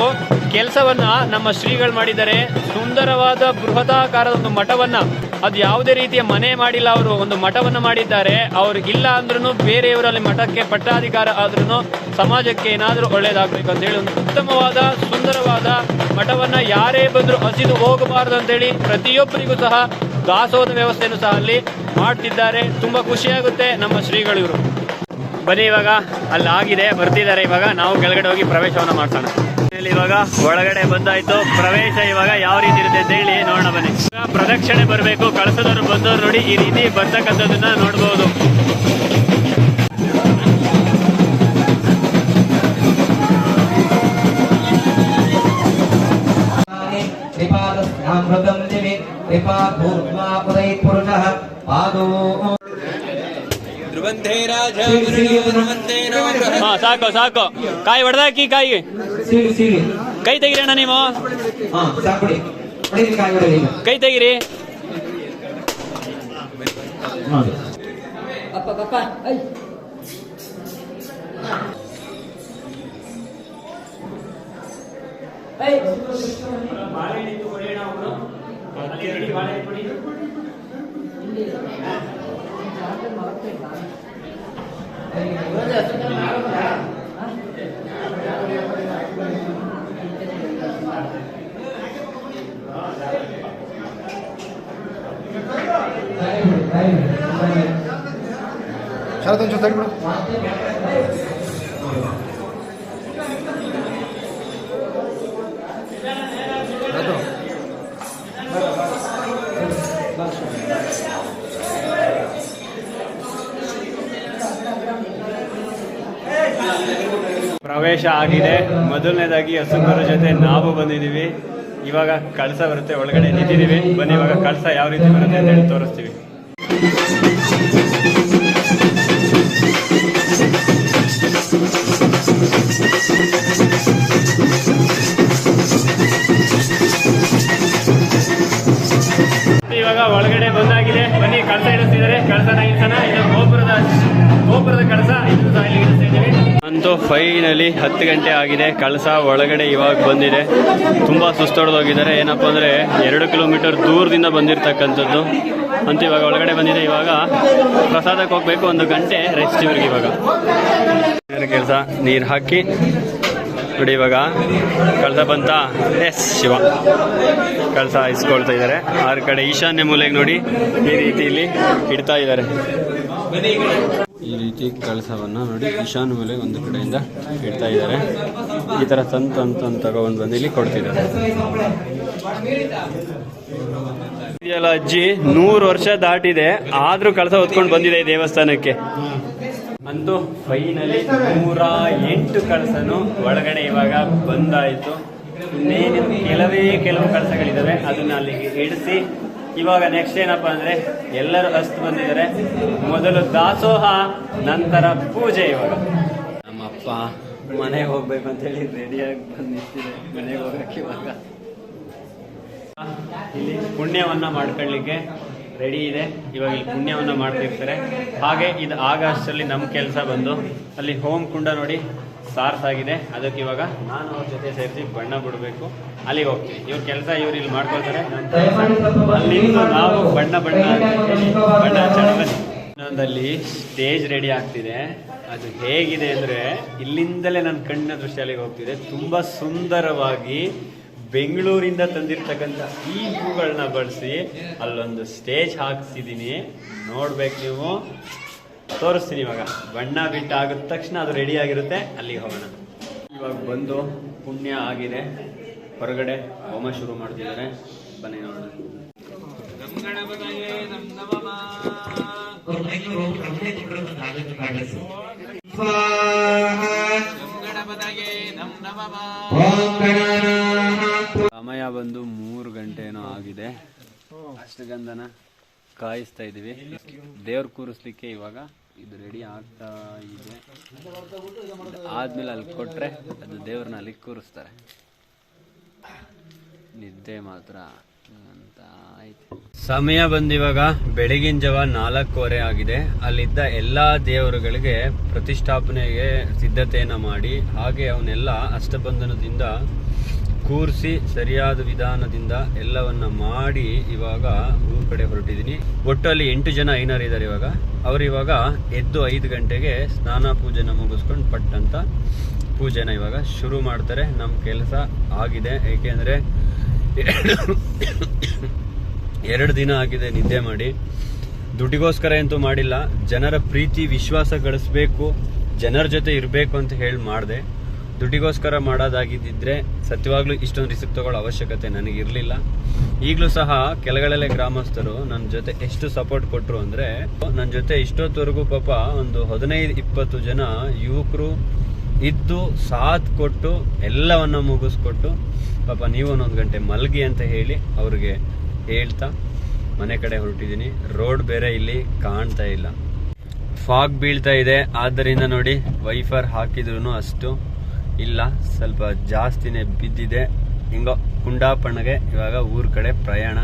ಕೆಲಸವನ್ನ ನಮ್ಮ ಶ್ರೀಗಳು ಮಾಡಿದ್ದಾರೆ. ಸುಂದರವಾದ ಬೃಹದಾಕಾರದ ಒಂದು ಮಠವನ್ನ, ಅದು ಯಾವುದೇ ರೀತಿಯ ಮನೆ ಮಾಡಿಲ್ಲ, ಅವರು ಒಂದು ಮಠವನ್ನ ಮಾಡಿದ್ದಾರೆ. ಅವ್ರು ಇಲ್ಲ ಅಂದ್ರೂ ಬೇರೆಯವರಲ್ಲಿ ಮಠಕ್ಕೆ ಪಟ್ಟಾಧಿಕಾರ ಆದ್ರೂ ಸಮಾಜಕ್ಕೆ ಏನಾದರೂ ಒಳ್ಳೇದಾಗಬೇಕು ಅಂತ ಹೇಳಿ ಒಂದು ಉತ್ತಮವಾದ ಸುಂದರವಾದ ಮಠವನ್ನ ಯಾರೇ ಬಂದರೂ ಹಸಿದು ಹೋಗಬಾರದು ಅಂತೇಳಿ ಪ್ರತಿಯೊಬ್ಬರಿಗೂ ಸಹ ದಾಸೋಹದ ವ್ಯವಸ್ಥೆಯನ್ನು ಸಹ ಅಲ್ಲಿ ಮಾಡ್ತಿದ್ದಾರೆ. ತುಂಬಾ ಖುಷಿಯಾಗುತ್ತೆ ನಮ್ಮ ಶ್ರೀಗಳು ಇವರು. ಬನ್ನಿ, ಇವಾಗ ಅಲ್ಲಿ ಆಗಿದೆ, ಬರ್ತಿದ್ದಾರೆ. ಇವಾಗ ನಾವು ಕೆಳಗಡೆ ಹೋಗಿ ಪ್ರವೇಶವನ್ನ ಮಾಡ್ಸೋಣ. ಇವಾಗ ಒಳಗಡೆ ಬಂದಾಯ್ತು. ಪ್ರವೇಶ ಇವಾಗ ಯಾವ ರೀತಿ ಇರುತ್ತೆ ಅಂತ ಹೇಳಿ ನೋಡೋಣ ಬನ್ನಿ. ಪ್ರದಕ್ಷಿಣೆ ಬರಬೇಕು. ಕಳಸದವರು ಬಂದವರು ನೋಡಿ ಈ ರೀತಿ ಬರ್ತಕ್ಕಂಥದ್ದನ್ನ ನೋಡ್ಬೋದು. ಸಾಕು ಸಾಕು, ಕಾಯಿ ಹೊಡೆದಾಕಿ. ಕಾಯಿ ಕೈ ತೆಗಿರಣ್ಣ, ನೀವು ಕೈ ತೆಗಿರಿ. ಶಾರದನ್ ಜೊತೆ ಬಿಡು. ಪ್ರವೇಶ ಆಗಿದೆ. ಮೊದಲನೇದಾಗಿ ಹಸುಕರ ಜೊತೆ ನಾವು ಬಂದಿದ್ದೀವಿ. ಇವಾಗ ಕಳಸ ಬರುತ್ತೆ, ಒಳಗಡೆ ನಿಂತಿದ್ದೀವಿ. ಬನ್ನಿ ಇವಾಗ ಕಳಸ ಯಾವ ರೀತಿ ಬರುತ್ತೆ ಅಂತ ಹೇಳಿ ತೋರಿಸ್ತೀವಿ. ಇವಾಗ ಒಳಗಡೆ ಬಂದಾಗಿದೆ. ಬನ್ನಿ, ಕಳಸ ಇಳಿಸ್ತಿದ್ದಾರೆ. ಕಳಸನ ಇಳಿಸೋಣ. ಇದು ಗೋಪುರದ ಕಳಸ. ಇದು ಸಹ ಇಲ್ಲಿ ಇಳಿಸ್ತಾ ಇದ್ದೀವಿ. ಅಂತೂ ಅಂತೂ ಫೈನಲಿ 10 ಗಂಟೆ ಆಗಿದೆ. ಕಳಸ ಒಳಗಡೆ ಇವಾಗ ಬಂದಿದೆ. ತುಂಬ ಸುಸ್ತೊಡೆದೋಗಿದ್ದಾರೆ. ಏನಪ್ಪ ಅಂದರೆ 2 ಕಿಲೋಮೀಟರ್ ದೂರದಿಂದ ಬಂದಿರತಕ್ಕಂಥದ್ದು ಅಂತ ಇವಾಗ ಒಳಗಡೆ ಬಂದಿದೆ. ಇವಾಗ ಪ್ರಸಾದಕ್ಕೆ ಹೋಗ್ಬೇಕು. 1 ಗಂಟೆ ರೆಸ್ಟ್ ಇವ್ರಿಗೆ. ಇವಾಗ ಕೆಲಸ ನೀರು ಹಾಕಿ ನೋಡಿ. ಇವಾಗ ಕಳಸ ಬಂತ. ಎಸ್ ಶಿವ ಕಳಸ ಇಸ್ಕೊಳ್ತಾ ಇದ್ದಾರೆ. 6 ಕಡೆ ಈಶಾನ್ಯ ಮೂಲೆಗೆ ನೋಡಿ ಈ ರೀತಿ ಇಲ್ಲಿ ಇಡ್ತಾ ಇದ್ದಾರೆ. ಈ ರೀತಿ ಕಳಸವನ್ನು ನೋಡಿ ಈಶಾನ್ಯ ಮೂಲೆಗೆ ಒಂದು ಕಡೆಯಿಂದ ಇಡ್ತಾ ಇದ್ದಾರೆ. ಈ ಥರ ತಂದು ತಗೊಂಡು ಬಂದು ಇಲ್ಲಿ ಕೊಡ್ತಿದ್ದಾರೆ. ಇದೆಯಲ್ಲ ಅಜ್ಜಿ 100 ವರ್ಷ ದಾಟಿದೆ, ಆದ್ರೂ ಕಳಸ ಹೊತ್ಕೊಂಡು ಬಂದಿದೆ ಈ ದೇವಸ್ಥಾನಕ್ಕೆ. ಅಂತೂ ಫೈನಲಿ 108 ಕಳಸನು ಒಳಗಡೆ ಇವಾಗ ಬಂದಾಯಿತು. ಇನ್ನೇನು ಕೆಲವು ಕಳಸಗಳಿದ್ದಾವೆ, ಅದನ್ನ ಅಲ್ಲಿಗೆ ಇಡಿಸಿ ಇವಾಗ ನೆಕ್ಸ್ಟ್ ಏನಪ್ಪ ಅಂದ್ರೆ ಎಲ್ಲರೂ ಅಸ್ತು ಬಂದಿದ್ದಾರೆ. ಮೊದಲು ದಾಸೋಹ, ನಂತರ ಪೂಜೆ. ಇವಾಗ ನಮ್ಮಪ್ಪ ಮನೆಗೆ ಹೋಗ್ಬೇಕು ಅಂತ ಹೇಳಿ ರೆಡಿಯಾಗಿ ಬಂದು ನಿಂತಿದೆ. ಮನೆಗೆ ಹೋಗಕ್ಕೆ ಇವಾಗ ಇಲ್ಲಿ ಪುಣ್ಯವನ್ನ ಮಾಡ್ಕೊಳ್ಳಿಕ್ಕೆ ರೆಡಿ ಇದೆ. ಇವಾಗ ಇಲ್ಲಿ ಪುಣ್ಯವನ್ನ ಮಾಡ್ತಿರ್ತಾರೆ. ಹಾಗೆ ಇದು ಆಗಷ್ಟರಲ್ಲಿ ನಮ್ಮ ಕೆಲಸ ಬಂದು ಅಲ್ಲಿ ಹೋಮ್ ಕುಂಡ ನೋಡಿ ಸಾರ್ಸಾಗಿದೆ. ಅದಕ್ಕೆ ಇವಾಗ ನಾನು ಅವ್ರ ಜೊತೆ ಸೇರಿಸಿ ಬಣ್ಣ ಬಿಡಬೇಕು. ಅಲ್ಲಿಗೆ ಹೋಗ್ತೀವಿ. ಇವ್ರ ಕೆಲಸ ಇವ್ರು ಇಲ್ಲಿ ಮಾಡ್ಕೊಳ್ತಾರೆ. ಅಲ್ಲಿಂದ ನಾವು ಬಣ್ಣ ಹಚ್ಚೋಣ. ಇನ್ನೊಂದಲ್ಲಿ ಸ್ಟೇಜ್ ರೆಡಿ ಆಗ್ತಿದೆ. ಅದು ಹೇಗಿದೆ ಅಂದ್ರೆ ಇಲ್ಲಿಂದಲೇ ನನ್ನ ಕಣ್ಣಿನ ದೃಷ್ಟಿ ಅಲ್ಲಿಗೆ ಹೋಗ್ತಿದೆ. ತುಂಬಾ ಸುಂದರವಾಗಿ ಬೆಂಗಳೂರಿಂದ ತಂದಿರ್ತಕ್ಕಂಥ ಈ ಹೂಗಳನ್ನ ಬಳಸಿ ಅಲ್ಲೊಂದು ಸ್ಟೇಜ್ ಹಾಕ್ಸಿದೀನಿ. ನೋಡ್ಬೇಕು ನೀವು, ತೋರಿಸ್ತೀನಿ. ಇವಾಗ ಬಣ್ಣ ಬಿಟ್ಟು ಆಗಿದ ತಕ್ಷಣ ಅದು ರೆಡಿ ಆಗಿರುತ್ತೆ. ಅಲ್ಲಿಗೆ ಹೋಗೋಣ. ಇವಾಗ ಬಂದು ಪುಣ್ಯ ಆಗಿದೆ. ಹೊರಗಡೆ ಹೋಮ ಶುರು ಮಾಡ್ತಿದ್ದಾರೆ. ಬನ್ನಿ ನೋಡೋಣ. ಸಮಯ ಬಂದು 3 ಗಂಟೆ ಏನೋ ಆಗಿದೆ. ಅಷ್ಟಗಂಧನ ಕಾಯಿಸ್ತಾ ಇದೀವಿ. ದೇವ್ರ ಕೂರಿಸ್ಲಿಕ್ಕೆ ಇವಾಗ ಇದು ರೆಡಿ ಆಗ್ತಾ ಇದೆ. ಆದ್ಮೇಲೆ ಅಲ್ಲಿ ಕೊಟ್ರೆ ಅದು ದೇವ್ರನ್ನ ಅಲ್ಲಿ ಕೂರಿಸ್ತಾರೆ. ನಿದ್ದೆ ಮಾತ್ರ ಅಂತ ಆಯ್ತು. ಸಮಯ ಬಂದು ಇವಾಗ ಬೆಳಗಿನ ಜಾವ 4:15 ಆಗಿದೆ. ಅಲ್ಲಿದ್ದ ಎಲ್ಲಾ ದೇವರುಗಳಿಗೆ ಪ್ರತಿಷ್ಠಾಪನೆಗೆ ಸಿದ್ಧತೆಯನ್ನ ಮಾಡಿ, ಹಾಗೆ ಅವನ್ನೆಲ್ಲ ಅಷ್ಟಬಂಧನದಿಂದ ಕೂರಿಸಿ ಸರಿಯಾದ ವಿಧಾನದಿಂದ ಎಲ್ಲವನ್ನ ಮಾಡಿ ಇವಾಗ ಊರ ಕಡೆ ಹೊರಟಿದ್ದೀನಿ. ಒಟ್ಟು ಅಲ್ಲಿ 8 ಜನ ಐನರ್ ಇದ್ದಾರೆ. ಇವಾಗ ಅವ್ರು ಇವಾಗ ಎದ್ದು 5 ಗಂಟೆಗೆ ಸ್ನಾನ ಪೂಜೆನ ಮುಗಿಸ್ಕೊಂಡು ಪಟ್ ಅಂತ ಪೂಜೆನ ಇವಾಗ ಶುರು ಮಾಡ್ತಾರೆ. ನಮ್ಮ ಕೆಲಸ ಆಗಿದೆ. ಏಕೆಂದ್ರೆ 2 ದಿನ ಆಗಿದೆ ನಿದ್ದೆ ಮಾಡಿ. ದುಡ್ಡಿಗೋಸ್ಕರ ಅಂತೂ ಮಾಡಿಲ್ಲ. ಜನರ ಪ್ರೀತಿ ವಿಶ್ವಾಸ ಗಳಿಸ್ಬೇಕು, ಜನರ ಜೊತೆ ಇರಬೇಕು ಅಂತ ಹೇಳಿ ಮಾಡಿದೆ. ದುಡ್ಡಿಗೋಸ್ಕರ ಮಾಡೋದಾಗಿದ್ದಿದ್ರೆ ಸತ್ಯವಾಗ್ಲೂ ಇಷ್ಟೊಂದು ರಿಸ್ಕ್ ತಗೊಳ್ಳೋ ಅವಶ್ಯಕತೆ ನನಗಿರಲಿಲ್ಲ. ಈಗಲೂ ಸಹ ಕೆಳಗಳೆಲೆ ಗ್ರಾಮಸ್ಥರು ನನ್ನ ಜೊತೆ ಎಷ್ಟು ಸಪೋರ್ಟ್ ಕೊಟ್ಟರು ಅಂದರೆ, ನನ್ನ ಜೊತೆ ಇಷ್ಟೊತ್ತವರೆಗೂ ಪಾಪ ಒಂದು 15-20 ಜನ ಯುವಕರು ಇದ್ದು ಸಾಥ್ ಕೊಟ್ಟು ಎಲ್ಲವನ್ನ ಮುಗಿಸ್ಕೊಟ್ಟು, ಪಾಪ ನೀವು 1 ಗಂಟೆ ಮಲಗಿ ಅಂತ ಹೇಳಿ ಅವ್ರಿಗೆ ಹೇಳ್ತಾ ಮನೆ ಕಡೆ ಹೊರಟಿದ್ದೀನಿ. ರೋಡ್ ಬೇರೆ ಇಲ್ಲಿ ಕಾಣ್ತಾ ಇಲ್ಲ, ಫಾಗ್ ಬೀಳ್ತಾ ಇದೆ. ಆದ್ದರಿಂದ ನೋಡಿ ವೈಫರ್ ಹಾಕಿದ್ರು ಅಷ್ಟು ಇಲ್ಲ, ಸ್ವಲ್ಪ ಜಾಸ್ತಿನೇ ಬಿದ್ದಿದೆ. ಹಿಂಗೋ ಕುಂಡಾಪಣ್ಣಗೆ ಇವಾಗ ಊರ್ ಕಡೆ ಪ್ರಯಾಣ.